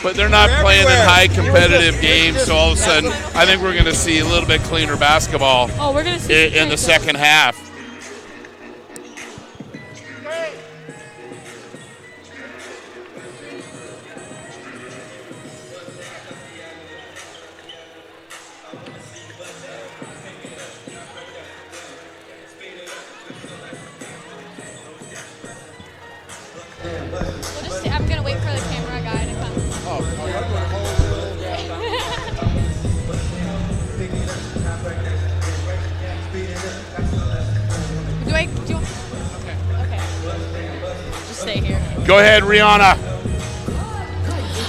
but they're not playing in high competitive games. So all of a sudden, I think we're going to see a little bit cleaner basketball we're going to see in the second half. I'm going to wait for the camera guy to come. Do you want? Okay. Just stay here. Go ahead, Rihanna.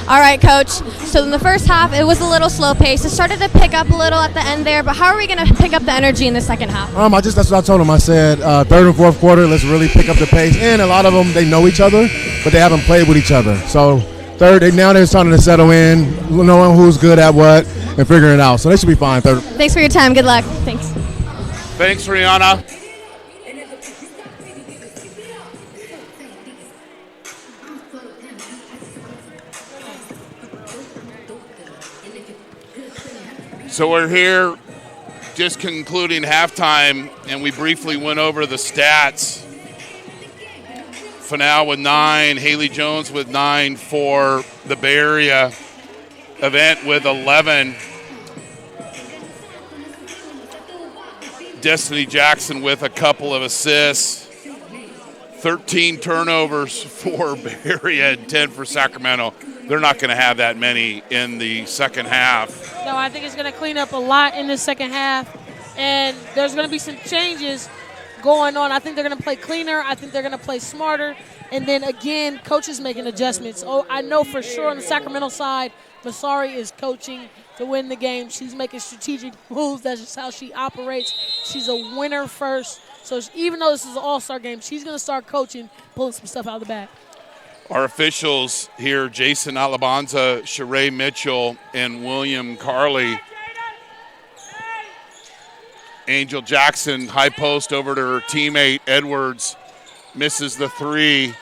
All right, Coach. So in the first half, it was a little slow pace. It started to pick up a little at the end there, but how are we going to pick up the energy in the second half? That's what I told them. I said third and fourth quarter, let's really pick up the pace. And a lot of them, they know each other, but they haven't played with each other. So now they're starting to settle in, knowing who's good at what, and figuring it out. So they should be fine. Thanks for your time. Good luck. Thanks. Thanks, Rihanna. So we're here just concluding halftime, and we briefly went over the stats. Finale with 9, Haley Jones with 9 for the Bay Area event with 11. Destiny Jackson with a couple of assists. 13 turnovers for Bay Area and 10 for Sacramento. They're not going to have that many in the second half. No, I think it's going to clean up a lot in the second half, and there's going to be some changes going on. I think they're going to play cleaner. I think they're going to play smarter. And then, again, coaches making adjustments. Oh, I know for sure on the Sacramento side, Masari is coaching to win the game. She's making strategic moves. That's just how she operates. She's a winner first. So even though this is an all-star game, she's going to start coaching, pulling some stuff out of the bag. Our officials here, Jason Alabanza, Sheree Mitchell, and William Carley. Angel Jackson, high post over to her teammate Edwards, misses the 3.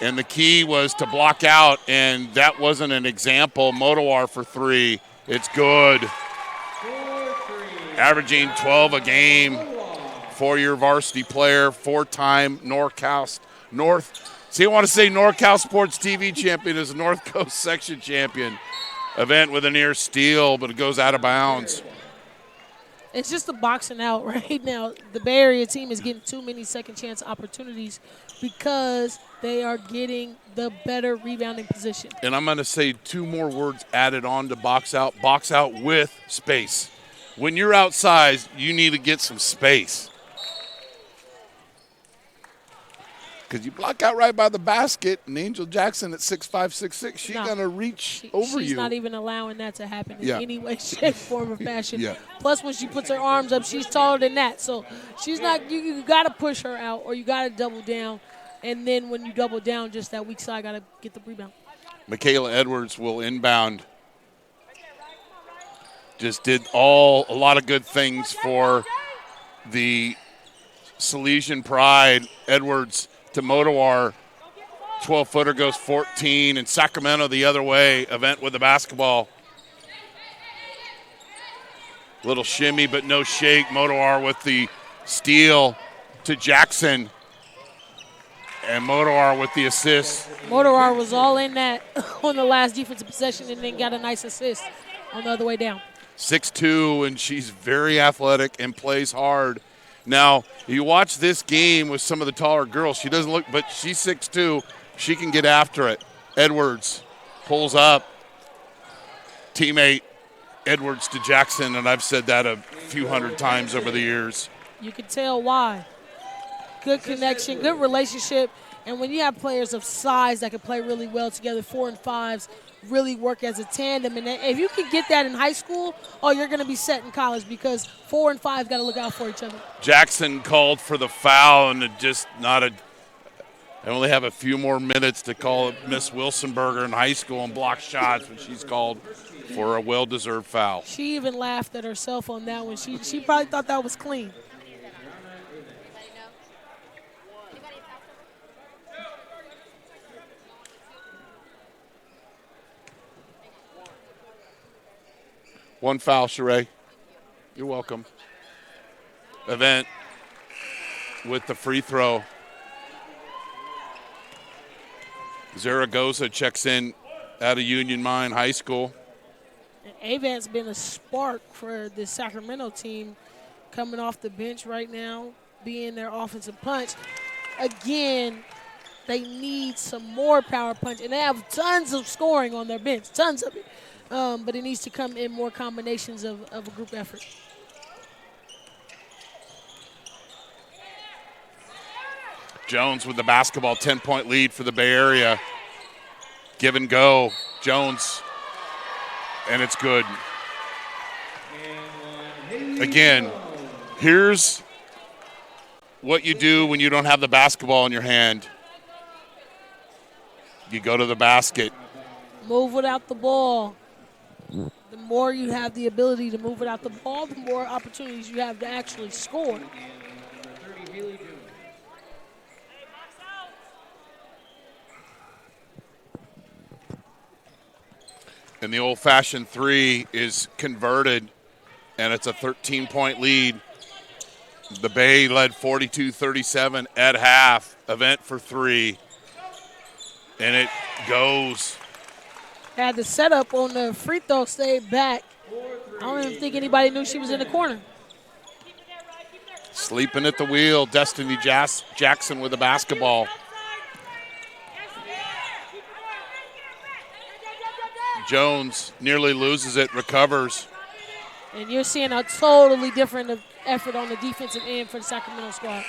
And the key was to block out, and that wasn't an example. Motowar for 3. It's good. Averaging 12 a game. 4-year varsity player, 4-time I want to say Norcal Sports TV champion is a North Coast section champion. Event with a near steal, but it goes out of bounds. It's just the boxing out right now. The Bay Area team is getting too many second chance opportunities because they are getting the better rebounding position. And I'm going to say 2 more words added on to box out with space. When you're outside, you need to get some space. Because you block out right by the basket, and Angel Jackson at 6'5", 6'6", she's going to reach over you. She's not even allowing that to happen in any way, shape, form, or fashion. Plus, when she puts her arms up, she's taller than that. So she's not. You got to push her out, or you got to double down. And then when you double down, just that weak side got to get the rebound. Michaela Edwards will inbound. Just did a lot of good things for the Salesian Pride. Edwards to Motowar, 12-footer goes 14, and Sacramento the other way, event with the basketball. Little shimmy, but no shake. Motowar with the steal to Jackson, and Motowar with the assist. Motowar was all in that on the last defensive possession and then got a nice assist on the other way down. 6'2", and she's very athletic and plays hard. Now, you watch this game with some of the taller girls. She doesn't look, but she's 6'2". She can get after it. Edwards pulls up. Teammate Edwards to Jackson, and I've said that a few hundred times over the years. You can tell why. Good connection, good relationship, and when you have players of size that can play really well together, 4 and 5s, really work as a tandem. And if you can get that in high school, you're going to be set in college because 4 and 5 got to look out for each other. Jackson called for the foul, and I only have a few more minutes to call it Miss Wilsonberger in high school and block shots, but she's called for a well-deserved foul. She even laughed at herself on that one. She probably thought that was clean. One foul, Sheree. You're welcome. Event with the free throw. Zaragoza checks in out of Union Mine High School. And Avant's been a spark for the Sacramento team coming off the bench right now, being their offensive punch. Again, they need some more power punch, and they have tons of scoring on their bench, tons of it. But it needs to come in more combinations of a group effort. Jones with the basketball, 10-point lead for the Bay Area. Give and go. Jones, and it's good. Again, here's what you do when you don't have the basketball in your hand. You go to the basket. Move without the ball. The more you have the ability to move without the ball, the more opportunities you have to actually score. And the old-fashioned three is converted, and it's a 13-point lead. The Bay led 42-37 at half. Event for three, and it goes. Had the setup on the free throw, stayed back. I don't even think anybody knew she was in the corner. Sleeping at the wheel, Destiny Jackson with the basketball. Jones nearly loses it, recovers. And you're seeing a totally different effort on the defensive end for the Sacramento squad.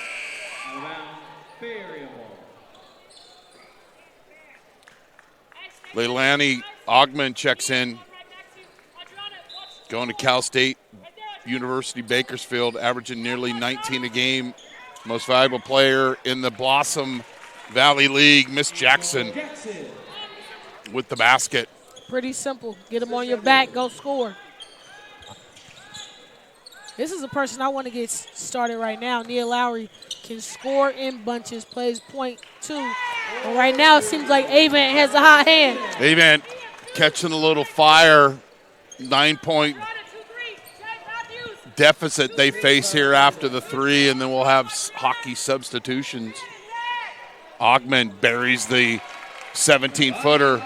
Leilani Ogman checks in. Going to Cal State University Bakersfield, averaging nearly 19 a game. Most valuable player in the Blossom Valley League, Miss Jackson, with the basket. Pretty simple. Get them on your back, go score. This is a person I want to get started right now. Nia Lowry can score in bunches, plays point two. But right now it seems like Avant has a hot hand. Avant catching a little fire. 9-point deficit they face here after the three, and then we'll have hockey substitutions. Ogman buries the 17-footer.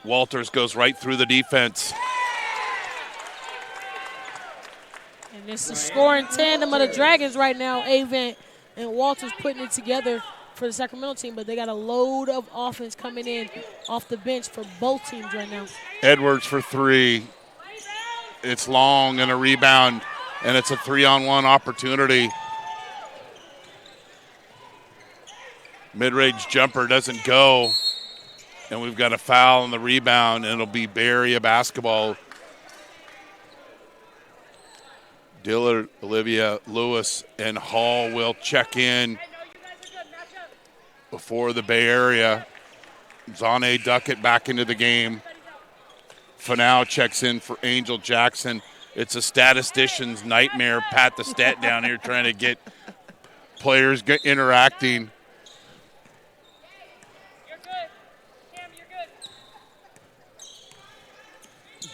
Walters goes right through the defense. And it's the scoring tandem of the Dragons right now. Avant and Walters putting it together for the Sacramento team, but they got a load of offense coming in off the bench for both teams right now. Edwards for three. It's long and a rebound, and it's a 3-on-1 opportunity. Mid-range jumper doesn't go. And we've got a foul on the rebound, and it'll be Barry a basketball. Dillard, Olivia, Lewis, and Hall will check in before the Bay Area. Zane Duckett back into the game. Finau checks in for Angel Jackson. It's a statistician's nightmare. Pat the stat down here trying to get players interacting.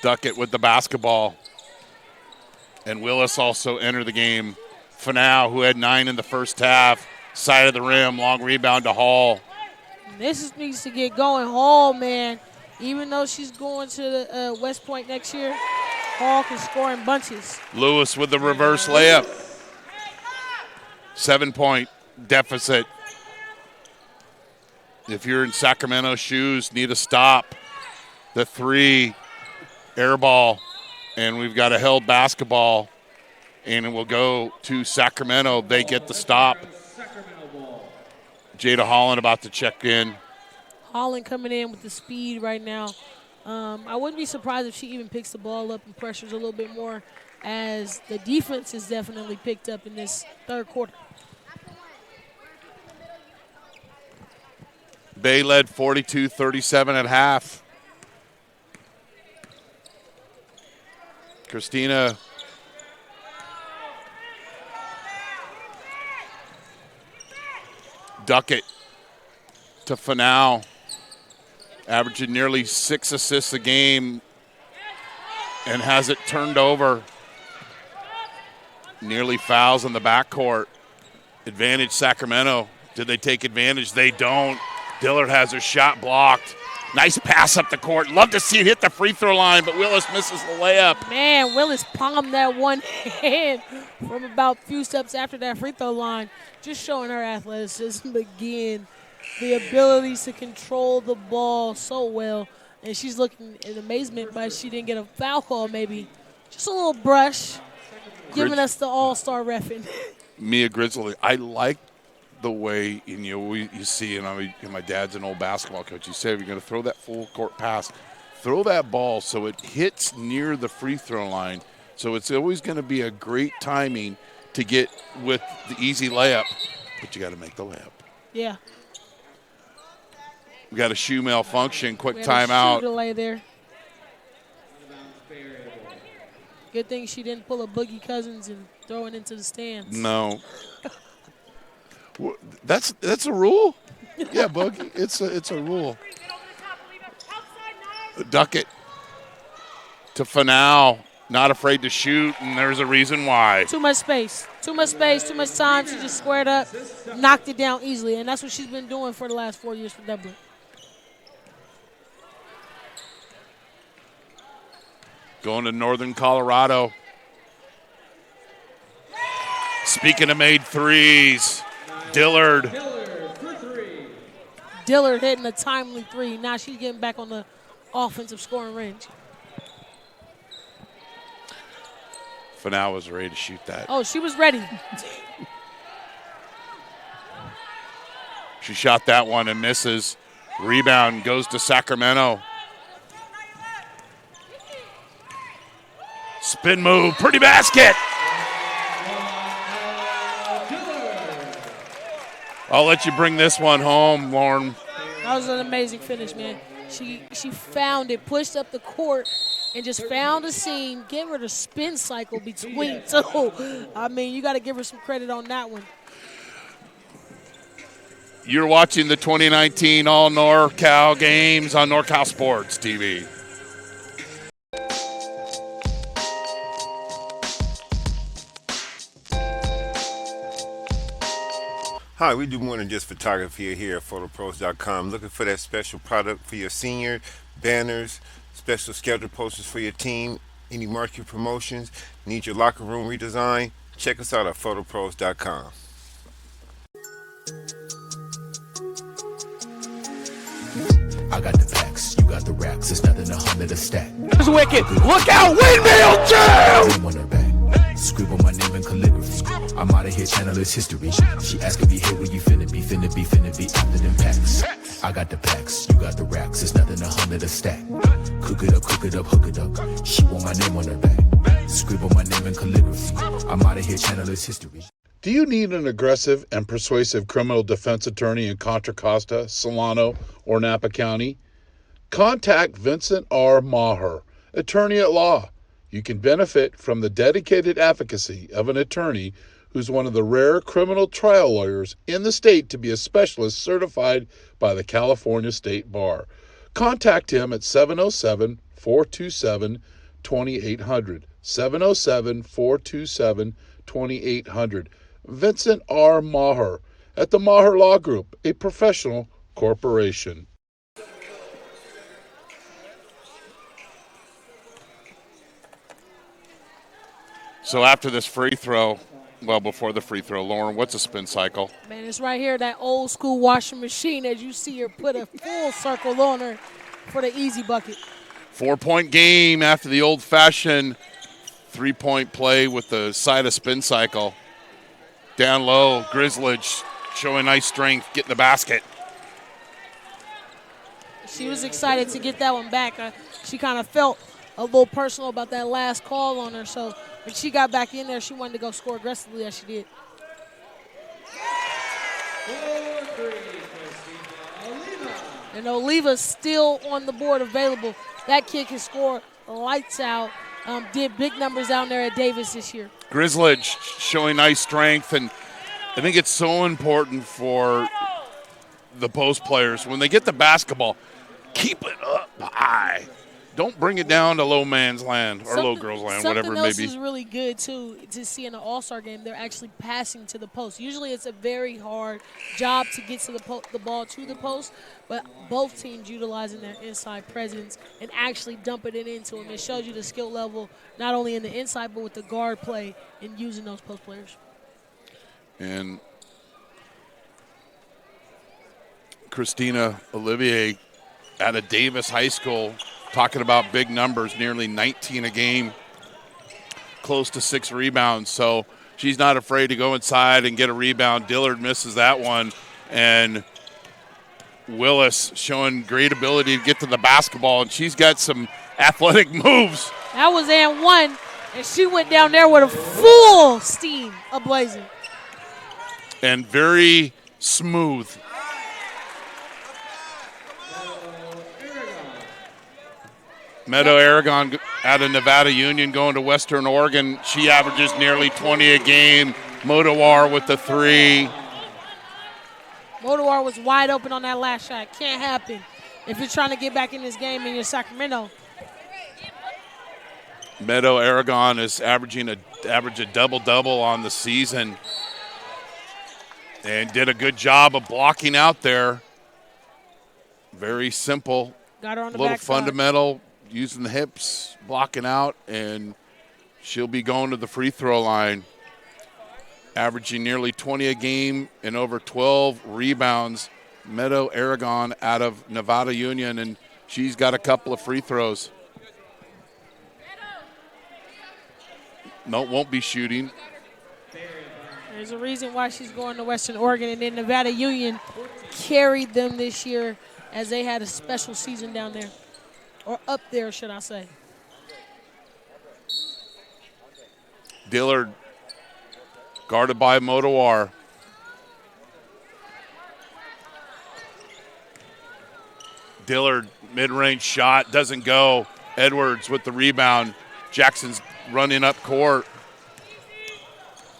Duckett with the basketball. And Willis also entered the game. Finau, who had 9 in the first half, side of the rim, long rebound to Hall. This needs to get going. Hall, man, even though she's going to the West Point next year, Hall can score in bunches. Lewis with the reverse layup. 7-point deficit. If you're in Sacramento shoes, need a stop. The three. Air ball, and we've got a held basketball, and it will go to Sacramento. They get the stop. Jada Holland about to check in. Holland coming in with the speed right now. I wouldn't be surprised if she even picks the ball up and pressures a little bit more, as the defense is definitely picked up in this third quarter. Bay led 42-37 at half. Christina Duckett to Finau, averaging nearly 6 assists a game and has it turned over. Nearly fouls in the backcourt. Advantage Sacramento. Did they take advantage? They don't. Dillard has her shot blocked. Nice pass up the court. Love to see it hit the free throw line, but Willis misses the layup. Man, Willis palmed that one hand from about a few steps after that free throw line. Just showing her athleticism again. The ability to control the ball so well. And she's looking in amazement, but she didn't get a foul call maybe. Just a little brush, giving us the all-star reffing. Mia Grizzly, I like the way, and you see, and my dad's an old basketball coach. He said, if you're going to throw that full court pass, throw that ball so it hits near the free throw line. So it's always going to be a great timing to get with the easy layup, but you got to make the layup. Yeah. We got a shoe malfunction. Quick Shoe timeout. delay there. Good thing she didn't pull a Boogie Cousins and throw it into the stands. No. That's a rule? Yeah, Boogie. It's a rule. Duck it to Finesse. Not afraid to shoot, and there's a reason why. Too much space. Too much space, too much time. She just squared up, knocked it down easily, and that's what she's been doing for the last 4 years for Dublin. Going to Northern Colorado. Speaking of made threes, Dillard. Dillard hitting a timely three. Now she's getting back on the offensive scoring range. Finesse was ready to shoot that. Oh, she was ready. She shot that one and misses. Rebound goes to Sacramento. Spin move, pretty basket. I'll let you bring this one home, Lauren. That was an amazing finish, man. She found it, pushed up the court, and just found a seam, gave her the spin cycle between. So, I mean, you got to give her some credit on that one. You're watching the 2019 All Norcal games on Norcal Sports TV. Hi, we do more than just photography here at photopros.com. Looking for that special product for your senior, banners, special schedule posters for your team, any market promotions, need your locker room redesigned? Check us out at photopros.com. I got the packs, you got the racks. It's nothing 100 a stack. It's wicked. Look out, windmill jam! On her back. Scribble my name in calligraphy. I'm out of here, channel is history. She asking me, hey, where you finna be after them packs. I got the packs, you got the racks. It's nothing 100 a stack. Cook it up, hook it up. She want my name on her back. Scribble my name in calligraphy. I'm out of here, channel is history. Do you need an aggressive and persuasive criminal defense attorney in Contra Costa, Solano, or Napa County? Contact Vincent R Maher, attorney at law. You can benefit from the dedicated advocacy of an attorney who's one of the rare criminal trial lawyers in the state to be a specialist certified by the California State Bar. Contact him at 707-427-2800. 707-427-2800. Vincent R Maher at the Maher Law Group, a professional corporation. So after this free throw, well, before the free throw, Lauren, what's a spin cycle? Man, it's right here, that old school washing machine, as you see her put a full circle on her for the easy bucket. 4-point game after the old-fashioned three-point play with the side of spin cycle. Down low, Grizzledge showing nice strength, getting the basket. She was excited to get that one back. She kind of felt a little personal about that last call on her, so when she got back in there, she wanted to go score aggressively as she did. And Oliva's still on the board available. That kid can score lights out. Did big numbers down there at Davis this year. Grizzledge showing nice strength, and I think it's so important for the post players. When they get the basketball, keep it up high. Don't bring it down to low man's land or low girl's land, whatever it may be. Something else is really good, too, to see in an all-star game, they're actually passing to the post. Usually it's a very hard job to get to the ball to the post, but both teams utilizing their inside presence and actually dumping it into them. It shows you the skill level, not only in the inside, but with the guard play and using those post players. And Christina Olivier out of Davis High School, talking about big numbers, nearly 19 a game, close to 6 rebounds. So she's not afraid to go inside and get a rebound. Dillard misses that one, and Willis showing great ability to get to the basketball, and she's got some athletic moves. That was and one, and she went down there with a full steam ablazing. And very smooth. Meadow Aragon out of Nevada Union going to Western Oregon. She averages nearly 20 a game. Modawar with the 3. Modawar was wide open on that last shot. Can't happen if you're trying to get back in this game in your Sacramento. Meadow Aragon is averaging a double-double on the season and did a good job of blocking out there. Very simple. Got her on the little backside. Fundamental, using the hips, blocking out, and she'll be going to the free throw line. Averaging nearly 20 a game and over 12 rebounds. Meadow Aragon out of Nevada Union, and she's got a couple of free throws. No, won't be shooting. There's a reason why she's going to Western Oregon, and then Nevada Union carried them this year as they had a special season down there, or up there, should I say. Dillard guarded by Modawar. Dillard, mid-range shot, doesn't go. Edwards with the rebound. Jackson's running up court.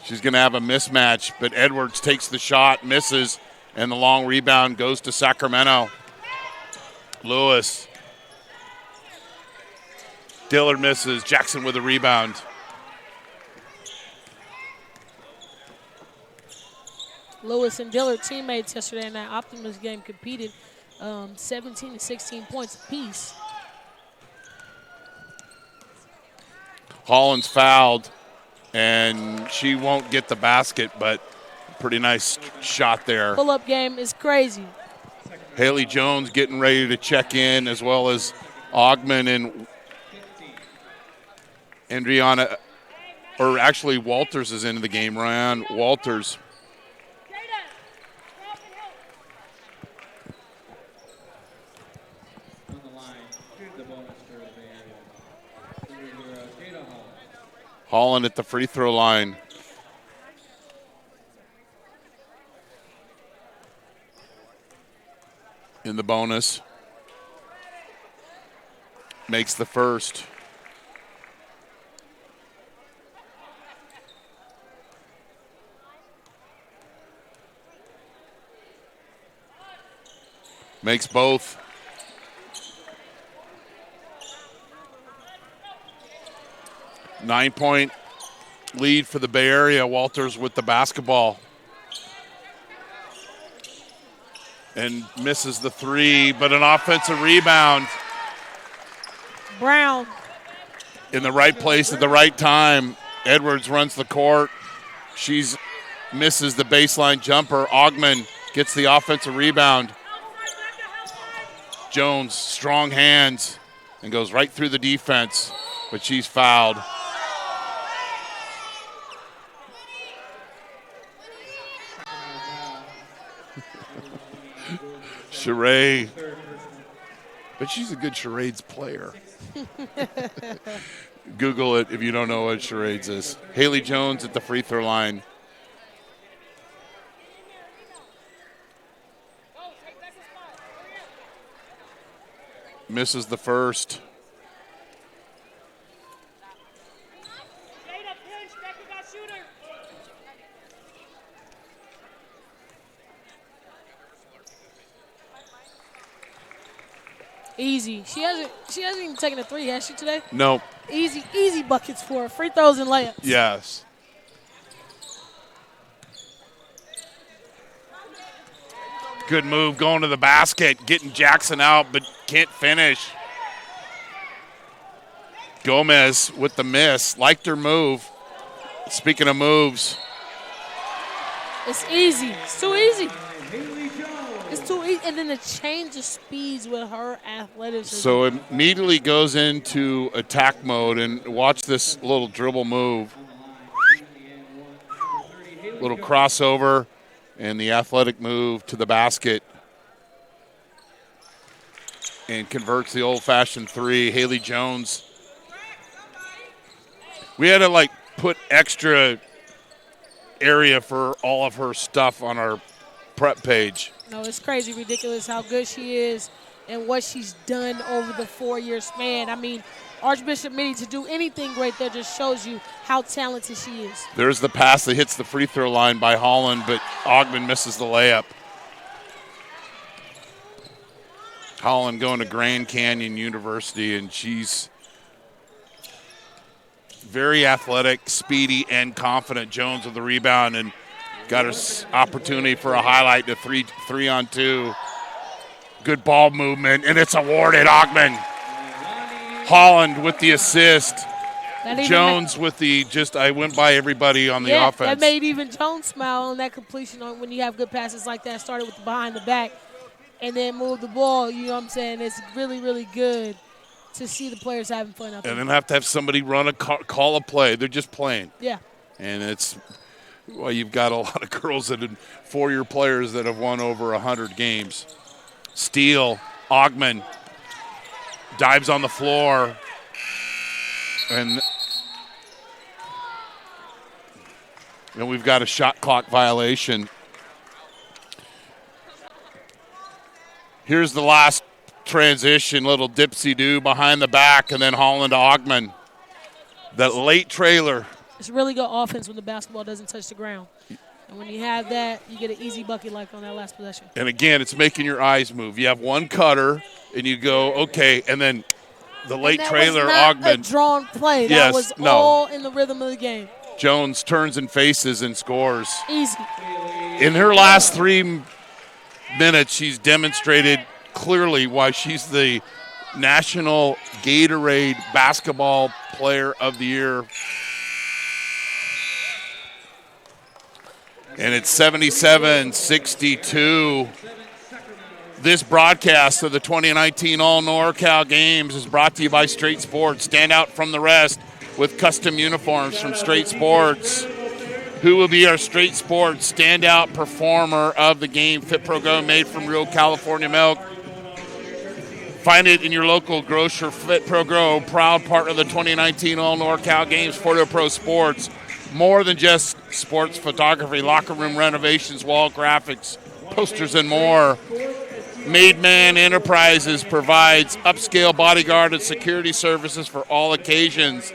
She's going to have a mismatch, but Edwards takes the shot, misses, and the long rebound goes to Sacramento. Lewis. Dillard misses. Jackson with a rebound. Lewis and Dillard, teammates yesterday in that Optimus game, competed 17 and 16 points apiece. Holland's fouled, and she won't get the basket, but pretty nice shot there. Pull-up game is crazy. Haley Jones getting ready to check in, as well as Ogman and Andriana, or actually Walters is into the game. Ryan Walters. Holland at the free throw line. In the bonus. Makes the first. Makes both. Nine-point lead for the Bay Area. Walters with the basketball. And misses the 3, but an offensive rebound. Brown. In the right place at the right time. Edwards runs the court. She's misses the baseline jumper. Ogman gets the offensive rebound. Jones, strong hands, and goes right through the defense, but she's fouled. Charade. But she's a good charades player. Google it if you don't know what charades is. Haley Jones at the free throw line. Misses the first. Easy. She hasn't even taken a 3, has she, today? No. Easy buckets for her. Free throws and layups. Yes. Good move going to the basket, getting Jackson out, but can't finish. Gomez with the miss. Liked her move. Speaking of moves. It's easy. It's too easy. It's too easy. And then the change of speeds with her athleticism. So it immediately goes into attack mode, and watch this little dribble move. Little crossover and the athletic move to the basket. And converts the old-fashioned three. Haley Jones. We had to, put extra area for all of her stuff on our prep page. No, it's crazy, ridiculous how good she is and what she's done over the 4-year span. I mean, Archbishop Mitty, to do anything great there just shows you how talented she is. There's the pass that hits the free throw line by Holland, but Ogman misses the layup. Holland going to Grand Canyon University, and she's very athletic, speedy, and confident. Jones with the rebound and got her opportunity for a highlight to 3-on-2. Good ball movement, and it's awarded. Ogman. Holland with the assist. Jones with the I went by everybody on the offense. That made even Jones smile on that completion when you have good passes like that. Started with the behind the back and then moved the ball. You know what I'm saying? It's really, really good to see the players having fun out there. And then have to have somebody call a play. They're just playing. Yeah. And you've got a lot of girls that are 4-year players that have won over 100 games. Steele, Ogman dives on the floor. And we've got a shot clock violation. Here's the last transition, little dipsy-do behind the back, and then Holland to Ogman. That late trailer. It's really good offense when the basketball doesn't touch the ground. And when you have that, you get an easy bucket like on that last possession. And again, it's making your eyes move. You have one cutter, and you go, okay, and then the late trailer, Ogman. Ogman. A drawn play. Yes, that was all in the rhythm of the game. Jones turns and faces and scores. Easy. In her last 3 minutes, she's demonstrated clearly why she's the National Gatorade Basketball Player of the Year. And it's 77-62. This broadcast of the 2019 All-Norcal Games is brought to you by Straight Sports. Stand out from the rest with custom uniforms from Straight Sports. Who will be our Straight Sports standout performer of the game? FitPro GO, made from real California milk. Find it in your local grocer. FitPro GO, proud partner of the 2019 All-Norcal Games. Foto Pro Sports. More than just sports photography, locker room renovations, wall graphics, posters, and more. Man Enterprises provides upscale bodyguard and security services for all occasions.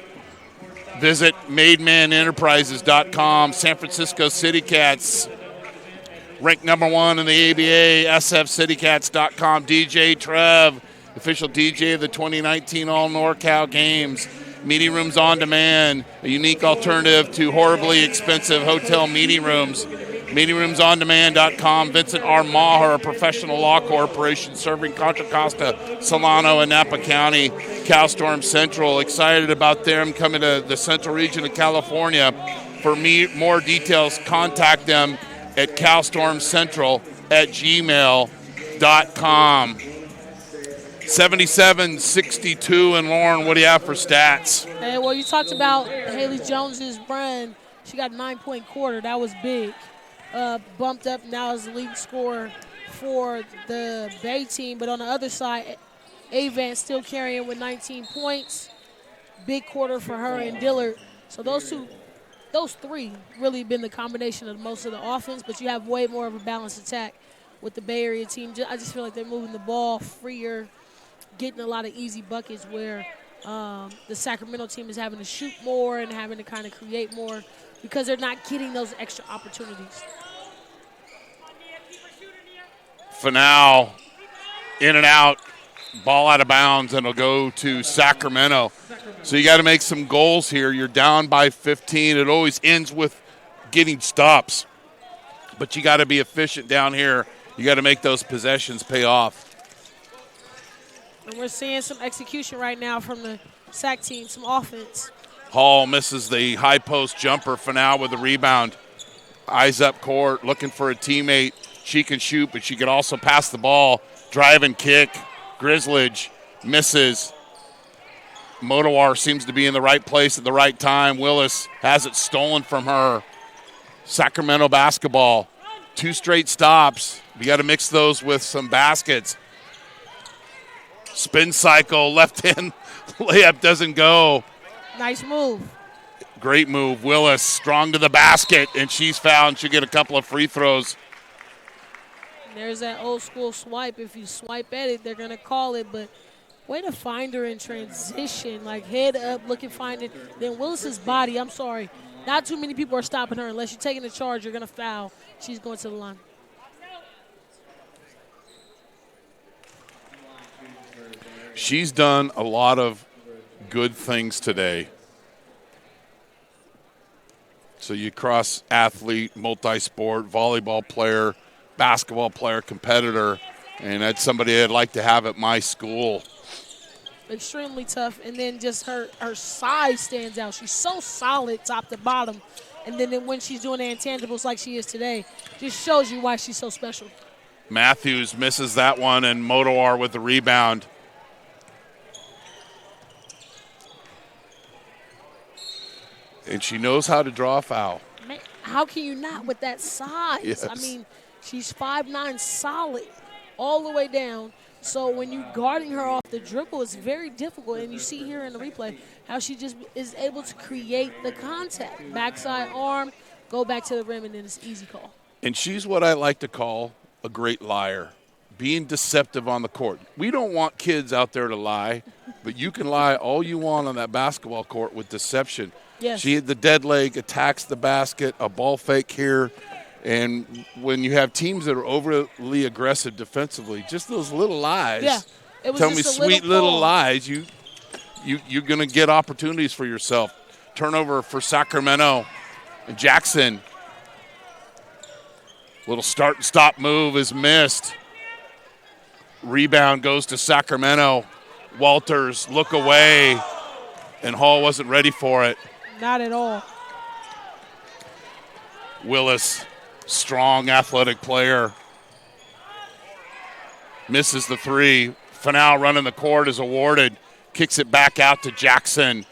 Visit MadeManEnterprises.com. San Francisco City Cats, ranked number 1 in the ABA, SFCityCats.com. DJ Trev, official DJ of the 2019 All-Norcal Games. Meeting rooms on demand, a unique alternative to horribly expensive hotel meeting rooms. Meetingroomsondemand.com. Vincent R Maher, a professional law corporation serving Contra Costa, Solano, and Napa County. CalStorm Central, excited about them coming to the central region of California. For more details, contact them at calstormcentral@gmail.com. 77-62, and Lauren, what do you have for stats? Hey, well, you talked about Haley Jones's run. She got a 9-point quarter. That was big. Bumped up now as the lead scorer for the Bay team. But on the other side, Avance still carrying with 19 points. Big quarter for her and Dillard. So those three really been the combination of most of the offense. But you have way more of a balanced attack with the Bay Area team. I just feel like they're moving the ball freer, getting a lot of easy buckets where the Sacramento team is having to shoot more and having to kind of create more because they're not getting those extra opportunities. Finesse, in and out, ball out of bounds, and it'll go to Sacramento. So you got to make some goals here. You're down by 15. It always ends with getting stops. But you got to be efficient down here. You got to make those possessions pay off. And we're seeing some execution right now from the Sac team, some offense. Hall misses the high post jumper. Finesse with the rebound. Eyes up court, looking for a teammate. She can shoot, but she can also pass the ball. Drive and kick. Grizzledge misses. Motowar seems to be in the right place at the right time. Willis has it stolen from her. Sacramento basketball. 2 straight stops. We got to mix those with some baskets. Spin cycle, left hand layup doesn't go. Nice move. Great move. Willis strong to the basket, and she's fouled. She'll get a couple of free throws. There's that old school swipe. If you swipe at it, they're going to call it, but way to find her in transition, like head up, looking, find it. Then Willis's body, I'm sorry, not too many people are stopping her. Unless you're taking the charge, you're going to foul. She's going to the line. She's done a lot of good things today. So you cross athlete, multi-sport, volleyball player, basketball player, competitor, and that's somebody I'd like to have at my school. Extremely tough, and then just her size stands out. She's so solid top to bottom, and then when she's doing the intangibles like she is today, just shows you why she's so special. Matthews misses that one, and Motoar with the rebound. And she knows how to draw a foul. Man, how can you not with that size? Yes. I mean, she's 5'9", solid all the way down. So when you're guarding her off the dribble, it's very difficult. And you see here in the replay how she just is able to create the contact. Backside arm, go back to the rim, and then it's easy call. And she's what I like to call a great liar, being deceptive on the court. We don't want kids out there to lie, but you can lie all you want on that basketball court with deception. Yes. She had the dead leg, attacks the basket, a ball fake here. And when you have teams that are overly aggressive defensively, just those little lies. Yeah, it was tell just me a sweet little call. lies. You're going to get opportunities for yourself. Turnover for Sacramento. And Jackson. Little start and stop move is missed. Rebound goes to Sacramento. Walters look away, and Hall wasn't ready for it. Not at all. Willis, strong athletic player, misses the three. Finale running the court is awarded. Kicks it back out to Jackson.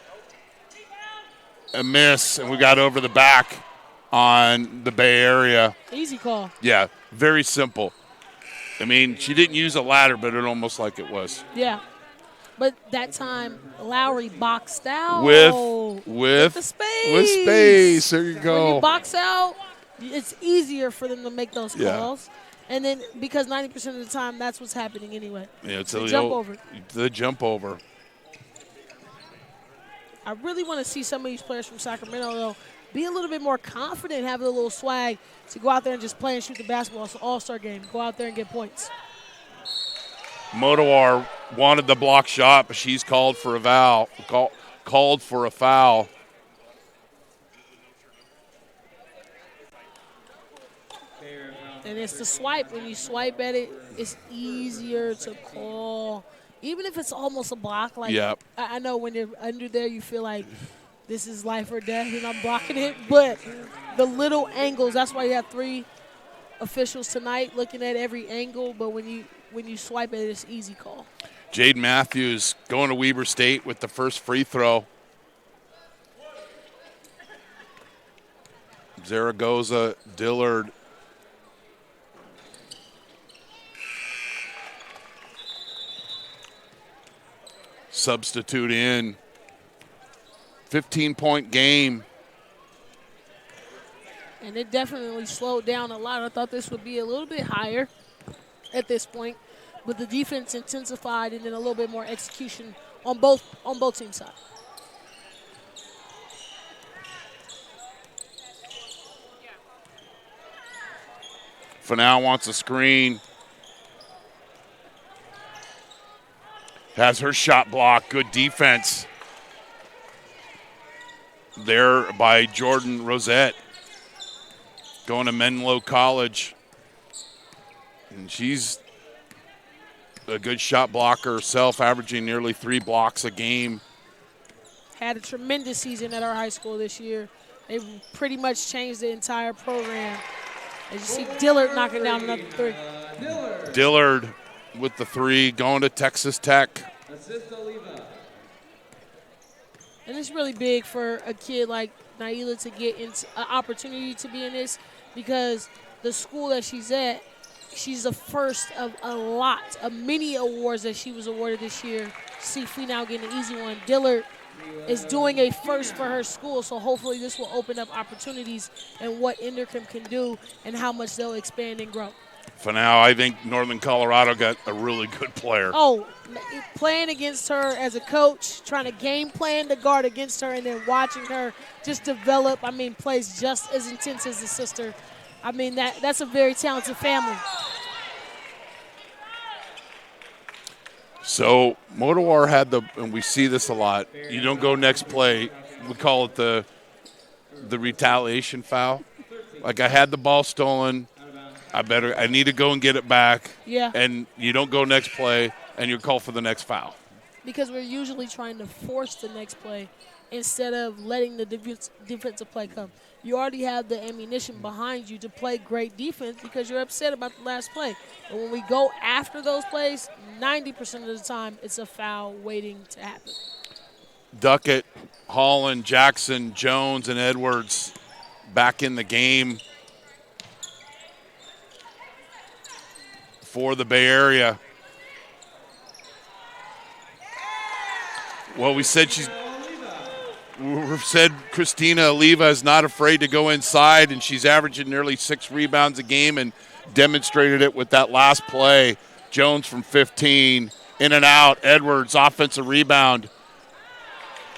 A miss, and we got over the back on the Bay Area. Easy call. Yeah, very simple. I mean, she didn't use a ladder, but it almost like it was. Yeah. But that time, Lowry boxed out. With the space. With space. There you go. When you box out, it's easier for them to make those Yeah. calls. And then because 90% of the time, that's what's happening anyway. Yeah, it's the jump over. The jump over. I really want to see some of these players from Sacramento, though, be a little bit more confident, have a little swag to go out there and just play and shoot the basketball. It's an all-star game. Go out there and get points. Motoar wanted the block shot, but she's called for a foul. Called for a foul. And it's the swipe. When you swipe at it, it's easier to call. Even if it's almost a block. Like, Yep. I know when you're under there, you feel like this is life or death, and I'm blocking it. But the little angles, that's why you have 3 officials tonight looking at every angle. But when you swipe at it, it's easy call. Jade Matthews going to Weber State with the first free throw. Zaragoza, Dillard. Substitute in. 15-point game. And it definitely slowed down a lot. I thought this would be a little bit higher at this point, but the defense intensified and then a little bit more execution on both teams' side. Finale wants a screen. Has her shot blocked. Good defense there by Jordan Rosette. Going to Menlo College. And she's a good shot blocker herself, averaging nearly 3 blocks a game. Had a tremendous season at our high school this year. They pretty much changed the entire program. As you see Dillard knocking down another 3. Dillard with the 3, going to Texas Tech. And it's really big for a kid like Naila to get into an opportunity to be in this, because the school that she's at, she's the first of many awards that she was awarded this year. See if we now get an easy one. Dillard is doing a first for her school, so hopefully this will open up opportunities and what Inderkum can do and how much they'll expand and grow. For now, I think Northern Colorado got a really good player. Oh, playing against her as a coach, trying to game plan to guard against her, and then watching her just develop, plays just as intense as the sister. That's a very talented family. So Motowar had and we see this a lot, you don't go next play. We call it the retaliation foul. Like, I had the ball stolen. I need to go and get it back. Yeah. And you don't go next play, and you're called for the next foul. Because we're usually trying to force the next play instead of letting the defensive play come. You already have the ammunition behind you to play great defense because you're upset about the last play. And when we go after those plays, 90% of the time it's a foul waiting to happen. Duckett, Holland, Jackson, Jones, and Edwards back in the game for the Bay Area. Well, we said Christina Oliva is not afraid to go inside, and she's averaging nearly 6 rebounds a game and demonstrated it with that last play. Jones from 15, in and out. Edwards, offensive rebound.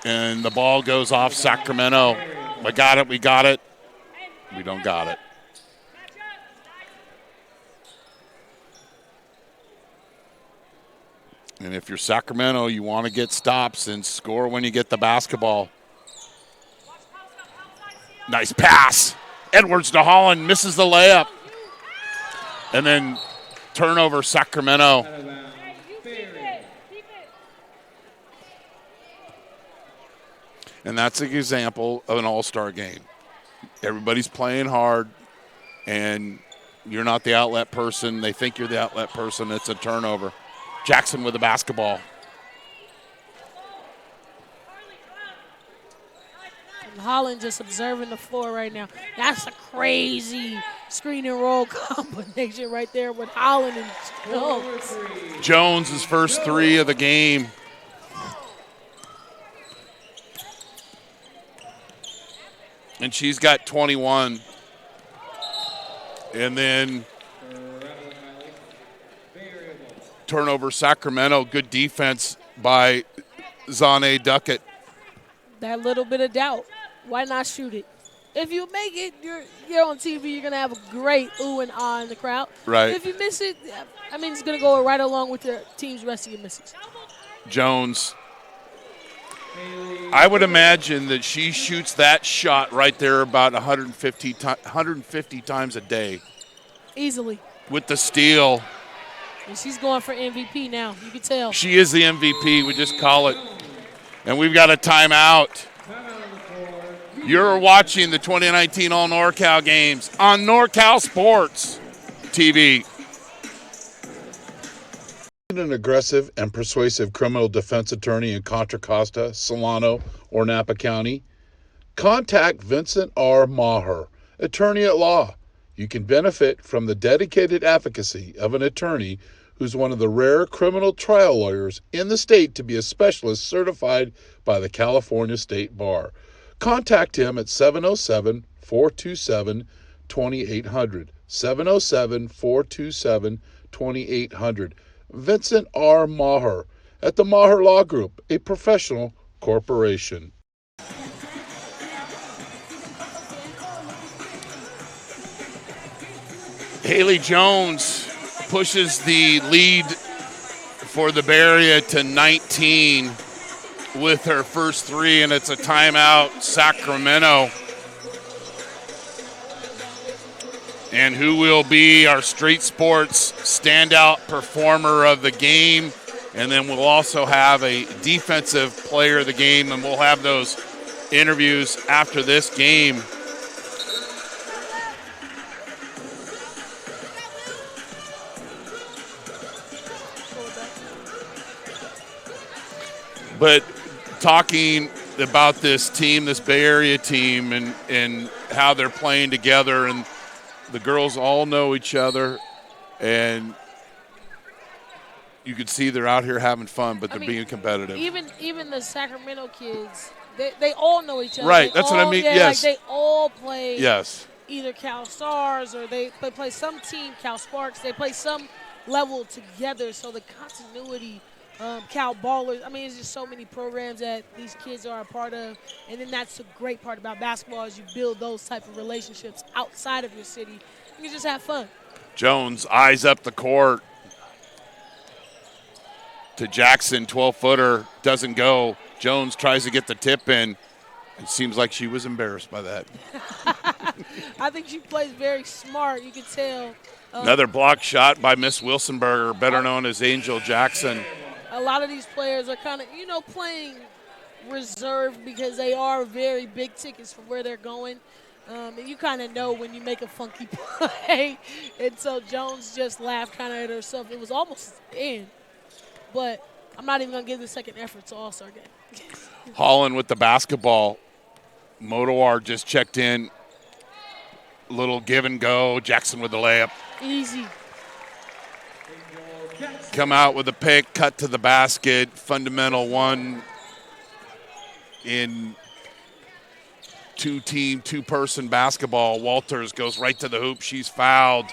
And the ball goes off Sacramento. We got it. We don't got it. And if you're Sacramento, you want to get stops and score when you get the basketball. Nice pass. Edwards to Holland, misses the layup. And then turnover, Sacramento. And that's an example of an all-star game. Everybody's playing hard, and you're not the outlet person. They think you're the outlet person. It's a turnover. Jackson with the basketball. And Holland just observing the floor right now. That's a crazy screen and roll combination right there with Holland and Jones. Jones' first 3 of the game. And she's got 21. And then turnover, Sacramento. Good defense by Zane Duckett. That little bit of doubt. Why not shoot it? If you make it, you're on TV, you're going to have a great ooh and ah in the crowd. Right. If you miss it, it's going to go right along with the team's rest of your misses. Jones. I would imagine that she shoots that shot right there about 150 times a day. Easily. With the steal. And she's going for MVP now. You can tell. She is the MVP. We just call it. And we've got a timeout. You're watching the 2019 All NorCal games on Norcal Sports TV. An aggressive and persuasive criminal defense attorney in Contra Costa, Solano, or Napa County? Contact Vincent R Maher, attorney at law. You can benefit from the dedicated advocacy of an attorney who's one of the rare criminal trial lawyers in the state to be a specialist certified by the California State Bar. Contact him at 707-427-2800. 707-427-2800. Vincent R Maher at the Maher Law Group, a professional corporation. Haley Jones pushes the lead for the Bay Area to 19 with her first 3, and it's a timeout, Sacramento. And who will be our Street Sports standout performer of the game. And then we'll also have a defensive player of the game, and we'll have those interviews after this game. But talking about this team, this Bay Area team, and how they're playing together. And the girls all know each other, and you can see they're out here having fun, but they're being competitive. Even the Sacramento kids, they all know each other. Right, that's what I mean. Yeah, yes, like they all play. Yes. Either Cal Stars or they play some team, Cal Sparks. They play some level together. So the continuity, Cal Ballers. I mean, it's just so many programs that these kids are a part of. And then that's the great part about basketball is you build those type of relationships outside of your city. You just have fun. Jones eyes up the court to Jackson, 12-footer, doesn't go. Jones tries to get the tip in. It seems like she was embarrassed by that. I think she plays very smart. You can tell. Another block shot by Miss Wilsonberger, better known as Angel Jackson. A lot of these players are kind of, playing reserved because they are very big tickets for where they're going. And you kind of know when you make a funky play. And so Jones just laughed kind of at herself. It was almost in. But I'm not even going to give the second effort to All-Star game. Holland with the basketball. Modowar just checked in. Little give and go. Jackson with the layup. Easy. Come out with a pick, cut to the basket. Fundamental one in two-person basketball. Walters goes right to the hoop. She's fouled.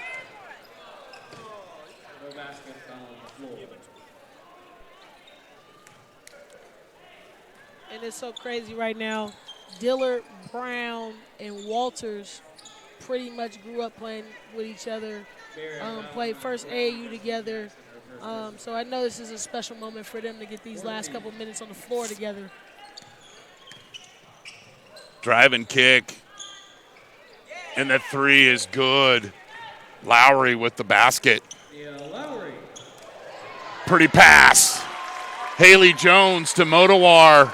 And it's so crazy right now. Dillard, Brown, and Walters pretty much grew up playing with each other, played first AAU together. So I know this is a special moment for them to get these last couple minutes on the floor together. Drive and kick. And the three is good. Lowry with the basket. Pretty pass. Haley Jones to Modowar.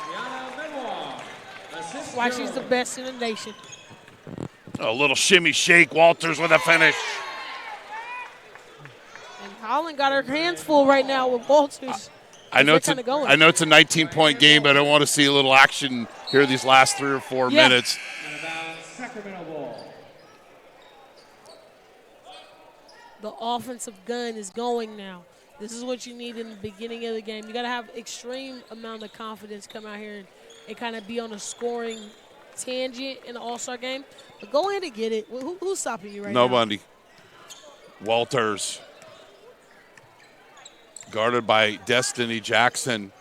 That's why she's the best in the nation. A little shimmy shake. Walters with a finish. And Holland got her hands full right now with Walters. I know it's a 19-point game, but I want to see a little action here these last 3 or 4 minutes. The offensive gun is going now. This is what you need in the beginning of the game. You got to have extreme amount of confidence come out here and kind of be on a scoring tangent in the All-Star game. But go ahead and get it. Who's stopping you right now? Nobody. Walters. Guarded by Destiny Jackson.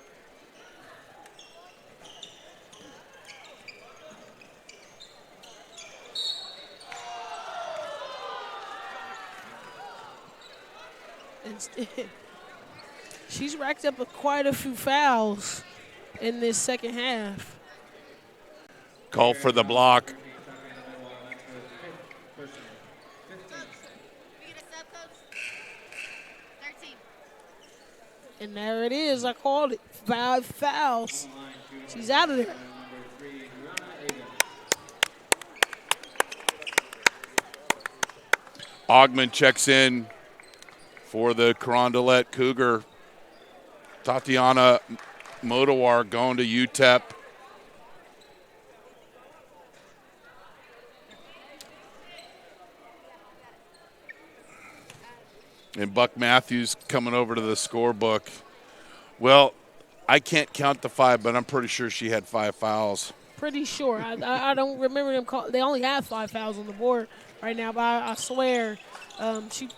She's racked up quite a few fouls in this second half. Call for the block. And there it is. I called it. 5 fouls. She's out of there. Ogman checks in for the Carondelet Cougar. Tatiana Modowar going to UTEP. And Buck Matthews coming over to the scorebook. Well, I can't count the 5, but I'm pretty sure she had 5 fouls. Pretty sure. I don't remember them call. They only have 5 fouls on the board right now, but I swear she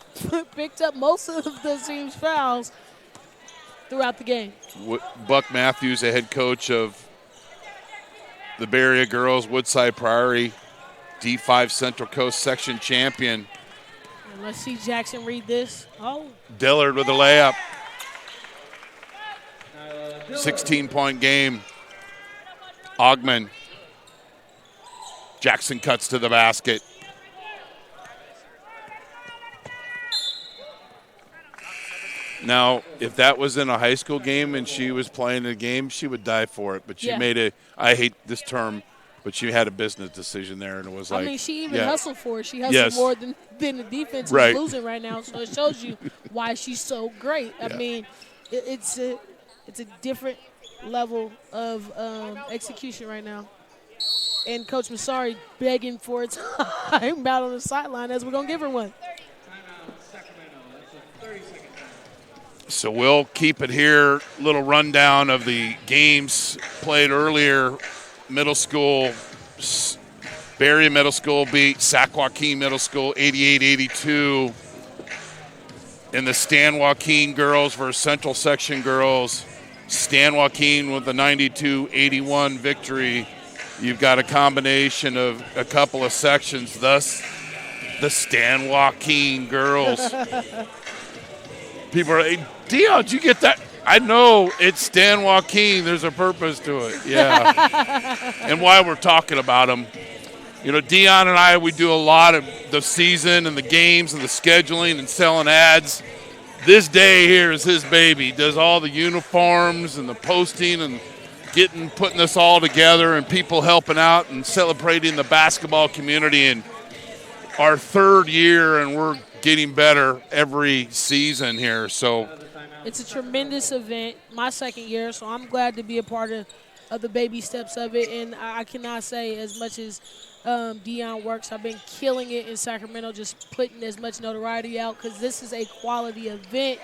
picked up most of the team's fouls throughout the game. Buck Matthews, the head coach of the Bay Area Girls, Woodside Priory, D5 Central Coast Section champion. And let's see Jackson read this. Oh. Dillard with a layup. 16-point game. Ogman. Jackson cuts to the basket. Now, if that was in a high school game and she was playing a game, she would die for it. But she made I hate this term, but she had a business decision there, and it was like. I mean, she even hustled for it. She hustled more than the defense is losing right now. So it shows you why she's so great. I mean, it's a different level of execution right now. And Coach Massari begging for a timeout on the sideline as we're going to give her one. So we'll keep it here. Little rundown of the games played earlier. Middle school, Berea Middle School beat Sac Joaquin Middle School 88-82. In the San Joaquin girls versus Central Section girls, San Joaquin with a 92-81 victory. You've got a combination of a couple of sections, thus the San Joaquin girls. People are, hey, Dion, did you get that? I know it's San Joaquin. There's a purpose to it. Yeah. And why we're talking about them. You know, Dion and I, we do a lot of the season and the games and the scheduling and selling ads. This day here is his baby. He does all the uniforms and the posting and putting this all together and people helping out and celebrating the basketball community in our third year, and we're getting better every season here. So it's a tremendous event, my second year, so I'm glad to be a part of the baby steps of it. And I cannot say as much as Dion works, I've been killing it in Sacramento, just putting as much notoriety out because this is a quality event.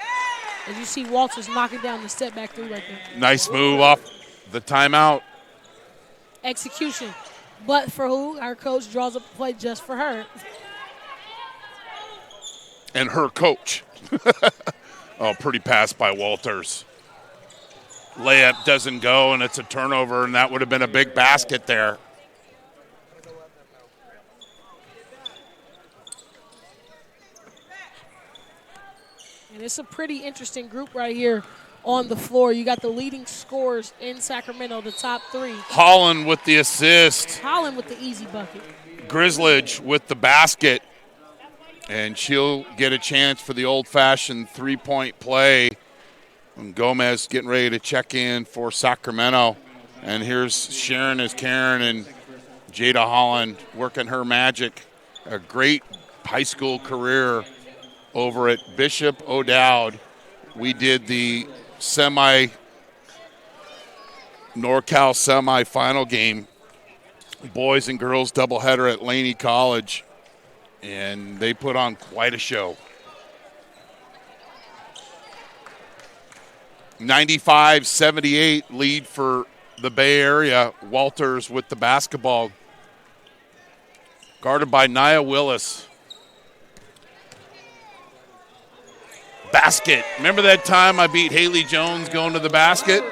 As you see, Walters knocking down the step back three right there. Nice move off the timeout. Execution. But for who? Our coach draws up a play just for her. And her coach. Oh, pretty pass by Walters. Layup doesn't go, and it's a turnover, and that would have been a big basket there. And it's a pretty interesting group right here on the floor. You got the leading scorers in Sacramento, the top three. Holland with the assist. Holland with the easy bucket. Grizzledge with the basket. And she'll get a chance for the old-fashioned three-point play. And Gomez getting ready to check in for Sacramento. And here's Sharon as Karen and Jada Holland working her magic. A great high school career over at Bishop O'Dowd. We did the Norcal semi-final game, boys and girls doubleheader at Laney College, and they put on quite a show. 95-78 lead for the Bay Area. Walters with the basketball, guarded by Nia Willis. Basket. Remember that time I beat Haley Jones going to the basket?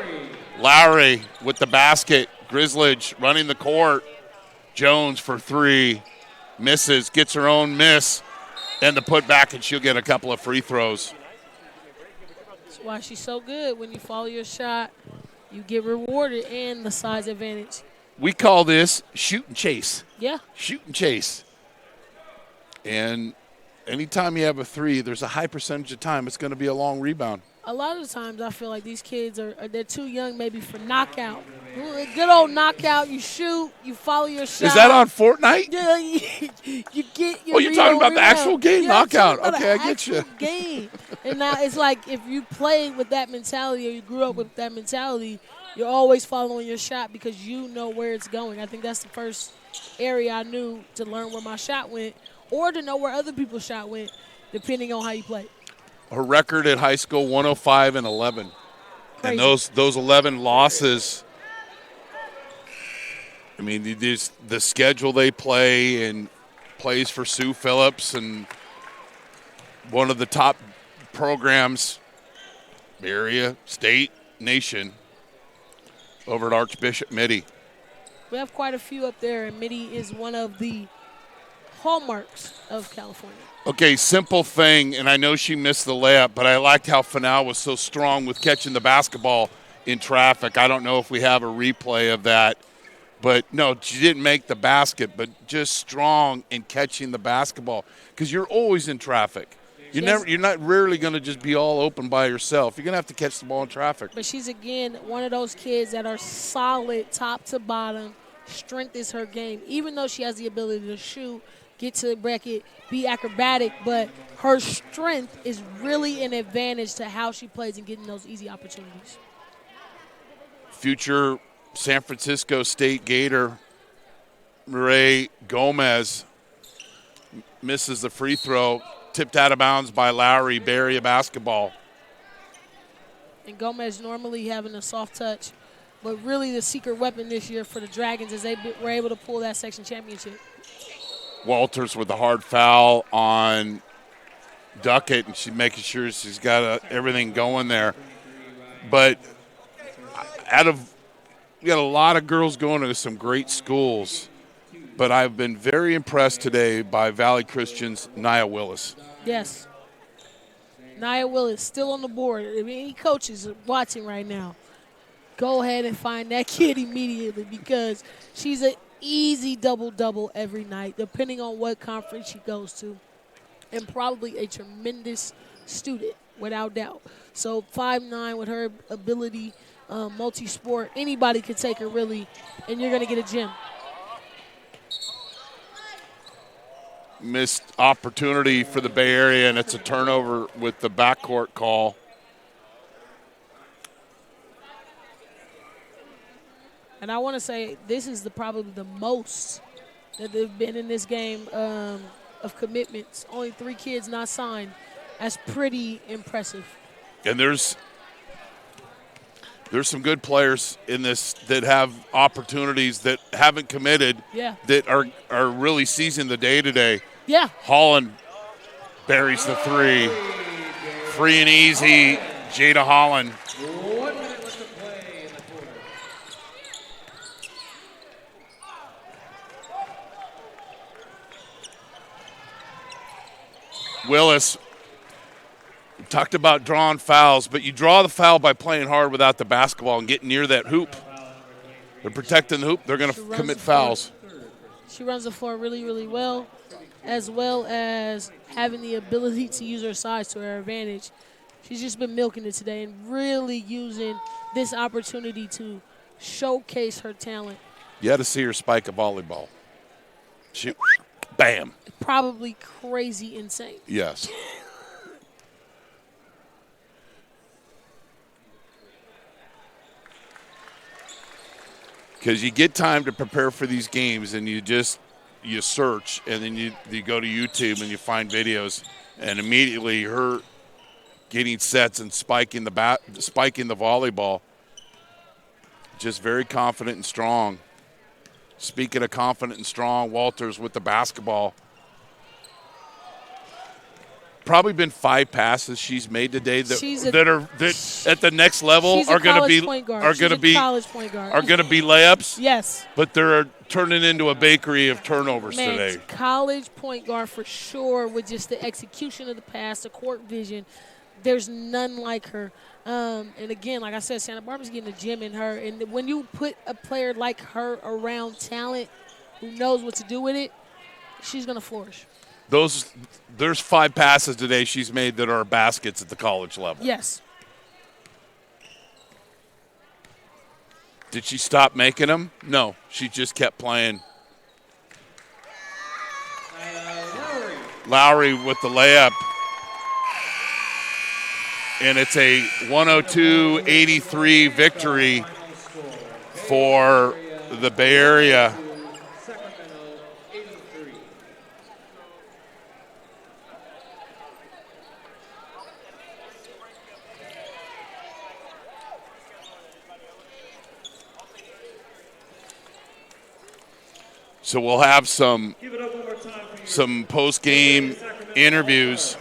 Lowry with the basket. Grizzledge running the court. Jones for three. Misses. Gets her own miss. And the putback, and she'll get a couple of free throws. That's why she's so good. When you follow your shot, you get rewarded and the size advantage. We call this shoot and chase. Yeah. Shoot and chase. And anytime you have a three, there's a high percentage of time it's going to be a long rebound. A lot of the times I feel like these kids they're too young maybe for knockout. Good old knockout. You shoot, you follow your shot. Is that on Fortnite? Yeah, you get your you're talking about the actual game, yeah, knockout. Okay, I get you. Game. And now it's like if you played with that mentality or you grew up with that mentality, you're always following your shot because you know where it's going. I think that's the first area I knew to learn where my shot went or to know where other people's shot went, depending on how you play. Her record at high school, 105-11. Crazy. And those 11 losses, I mean, the schedule they play and plays for Sue Phillips and one of the top programs, area, state, nation, over at Archbishop Mitty. We have quite a few up there, and Mitty is one of the hallmarks of California. Okay, simple thing, and I know she missed the layup, but I liked how Finesse was so strong with catching the basketball in traffic. I don't know if we have a replay of that, but no, she didn't make the basket, but just strong in catching the basketball because you're always in traffic. You're not rarely going to just be all open by yourself. You're going to have to catch the ball in traffic. But she's, again, one of those kids that are solid top to bottom. Strength is her game, even though she has the ability to shoot, get to the bracket, be acrobatic, but her strength is really an advantage to how she plays and getting those easy opportunities. future San Francisco State Gator Ray Gomez misses the free throw, tipped out of bounds by Lowry, Bay Area basketball. And Gomez normally having a soft touch, but really the secret weapon this year for the Dragons is they were able to pull that section championship. Walters with a hard foul on Duckett, and she's making sure she's got everything going there. But we got a lot of girls going to some great schools, but I've been very impressed today by Valley Christian's Nia Willis. Yes. Nia Willis still on the board. If any coaches are watching right now, go ahead and find that kid immediately because she's an easy double-double every night, depending on what conference she goes to, and probably a tremendous student, without doubt. So 5'9" with her ability, multi-sport, anybody could take her really, and you're going to get a gem. Missed opportunity for the Bay Area, and it's a turnover with the backcourt call. And I want to say this is probably the most that they've been in this game of commitments. Only 3 kids not signed. That's pretty impressive. And there's some good players in this that have opportunities that haven't committed, that are really seizing the day today. Yeah. Holland buries the 3. Free and easy, Jada Holland. 1 minute left to play in the quarter. Willis talked about drawing fouls, but you draw the foul by playing hard without the basketball and getting near that hoop. They're protecting the hoop. They're going to commit fouls. She runs the floor really, really well as having the ability to use her size to her advantage. She's just been milking it today and really using this opportunity to showcase her talent. You had to see her spike a volleyball. She, bam. Probably crazy insane. Yes. Because you get time to prepare for these games, and you search, and then you go to YouTube and you find videos, and immediately her getting sets and spiking the volleyball. Just very confident and strong. Speaking of confident and strong, Walters with the basketball. Probably been 5 passes she's made today that at the next level are going to be layups. Yes, but they're turning into a bakery of turnovers today. College point guard for sure with just the execution of the pass, the court vision. There's none like her. And again, like I said, Santa Barbara's getting a gem in her. And when you put a player like her around talent who knows what to do with it, she's going to flourish. There's 5 passes today she's made that are baskets at the college level. Yes. Did she stop making them? No, she just kept playing. Lowry with the layup. And it's a 102-83 victory for the Bay Area. So we'll have some post-game interviews.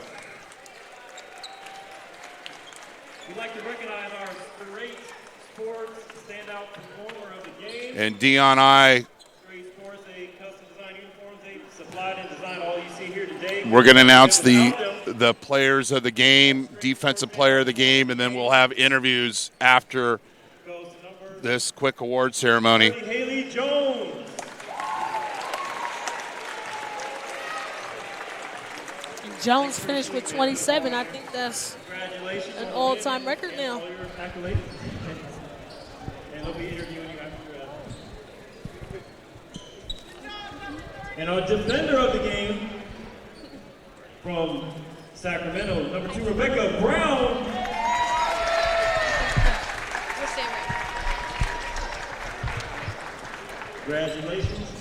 We'd like to recognize our great sports standout performer of the game. And Dion I. Great sports, they custom design uniforms, they supplied and designed all you see here today. We're going to announce the players of the game, defensive player of the game, and then we'll have interviews after this quick award ceremony. Haley Jones. Jones finished with 27. I think that's an all-time record now. And they'll be interviewing you after that. And our defender of the game from Sacramento, number 2, Rebecca Brown. Congratulations.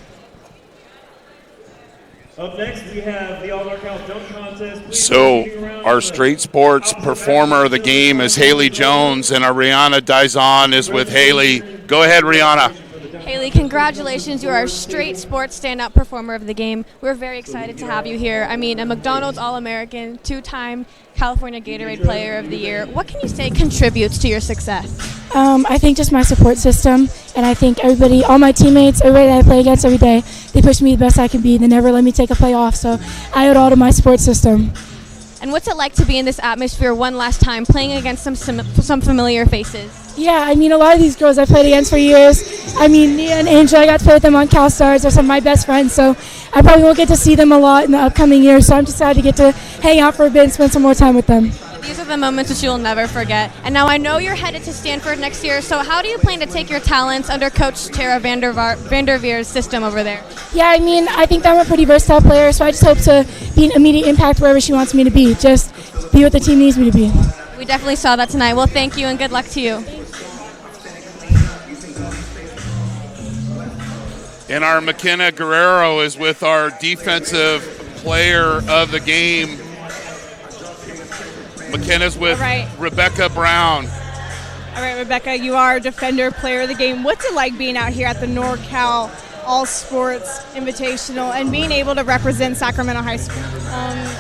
Up next, we have the All-Norcal Dunk Contest. So our straight sports performer of the game is Haley Jones, and our Rihanna Dizon is with Haley. Go ahead, Rihanna. Haley, congratulations. You are our straight sports standout performer of the game. We're very excited to have you here. I mean, a McDonald's All-American, 2-time California Gatorade Player of the Year. What can you say contributes to your success? I think just my support system, and I think everybody, all my teammates, everybody that I play against every day, they push me the best I can be. They never let me take a play off, so I owe it all to my support system. And what's it like to be in this atmosphere one last time, playing against some familiar faces? Yeah, I mean, a lot of these girls I played against for years. I mean, Nia and Angel, I got to play with them on Cal Stars. They're some of my best friends, so I probably won't get to see them a lot in the upcoming years, so I'm just excited to get to hang out for a bit and spend some more time with them. These are the moments that you'll never forget. And now I know you're headed to Stanford next year, so how do you plan to take your talents under Coach Tara Vanderveer's system over there? Yeah, I mean, I think I'm a pretty versatile player, so I just hope to be an immediate impact wherever she wants me to be. Just be what the team needs me to be. We definitely saw that tonight. Well, thank you and good luck to you. And our McKenna Guerrero is with our defensive player of the game. McKenna's with Rebecca Brown. All right, Rebecca, you are Defender Player of the Game. What's it like being out here at the Norcal All Sports Invitational and being able to represent Sacramento High School?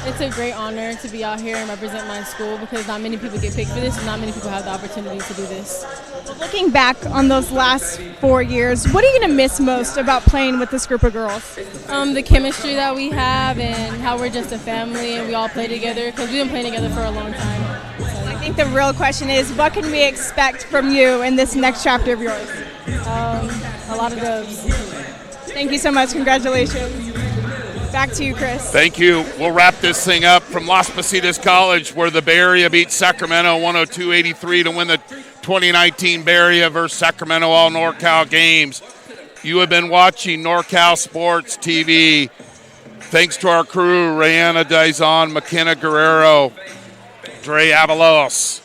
It's a great honor to be out here and represent my school because not many people get picked for this and not many people have the opportunity to do this. Looking back on those last 4 years, what are you going to miss most about playing with this group of girls? The chemistry that we have and how we're just a family and we all play together because we've been playing together for a long time. I think the real question is, what can we expect from you in this next chapter of yours? A lot of dubs. Thank you so much. Congratulations. Back to you, Chris. Thank you. We'll wrap this thing up from Las Positas College, where the Bay Area beat Sacramento 102-83 to win the 2019 Bay Area versus Sacramento All Norcal games. You have been watching Norcal Sports TV. Thanks to our crew, Rihanna Dizon, McKenna Guerrero, Dre Avalos,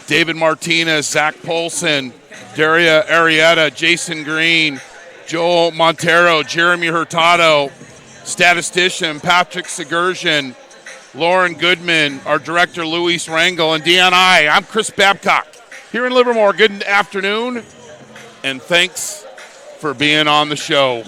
David Martinez, Zach Polson, Daria Arietta, Jason Green, Joel Montero, Jeremy Hurtado, statistician Patrick Sigursian, Lauren Goodman, our director Luis Rangel, and DNI. I'm Chris Babcock here in Livermore. Good afternoon, and thanks for being on the show.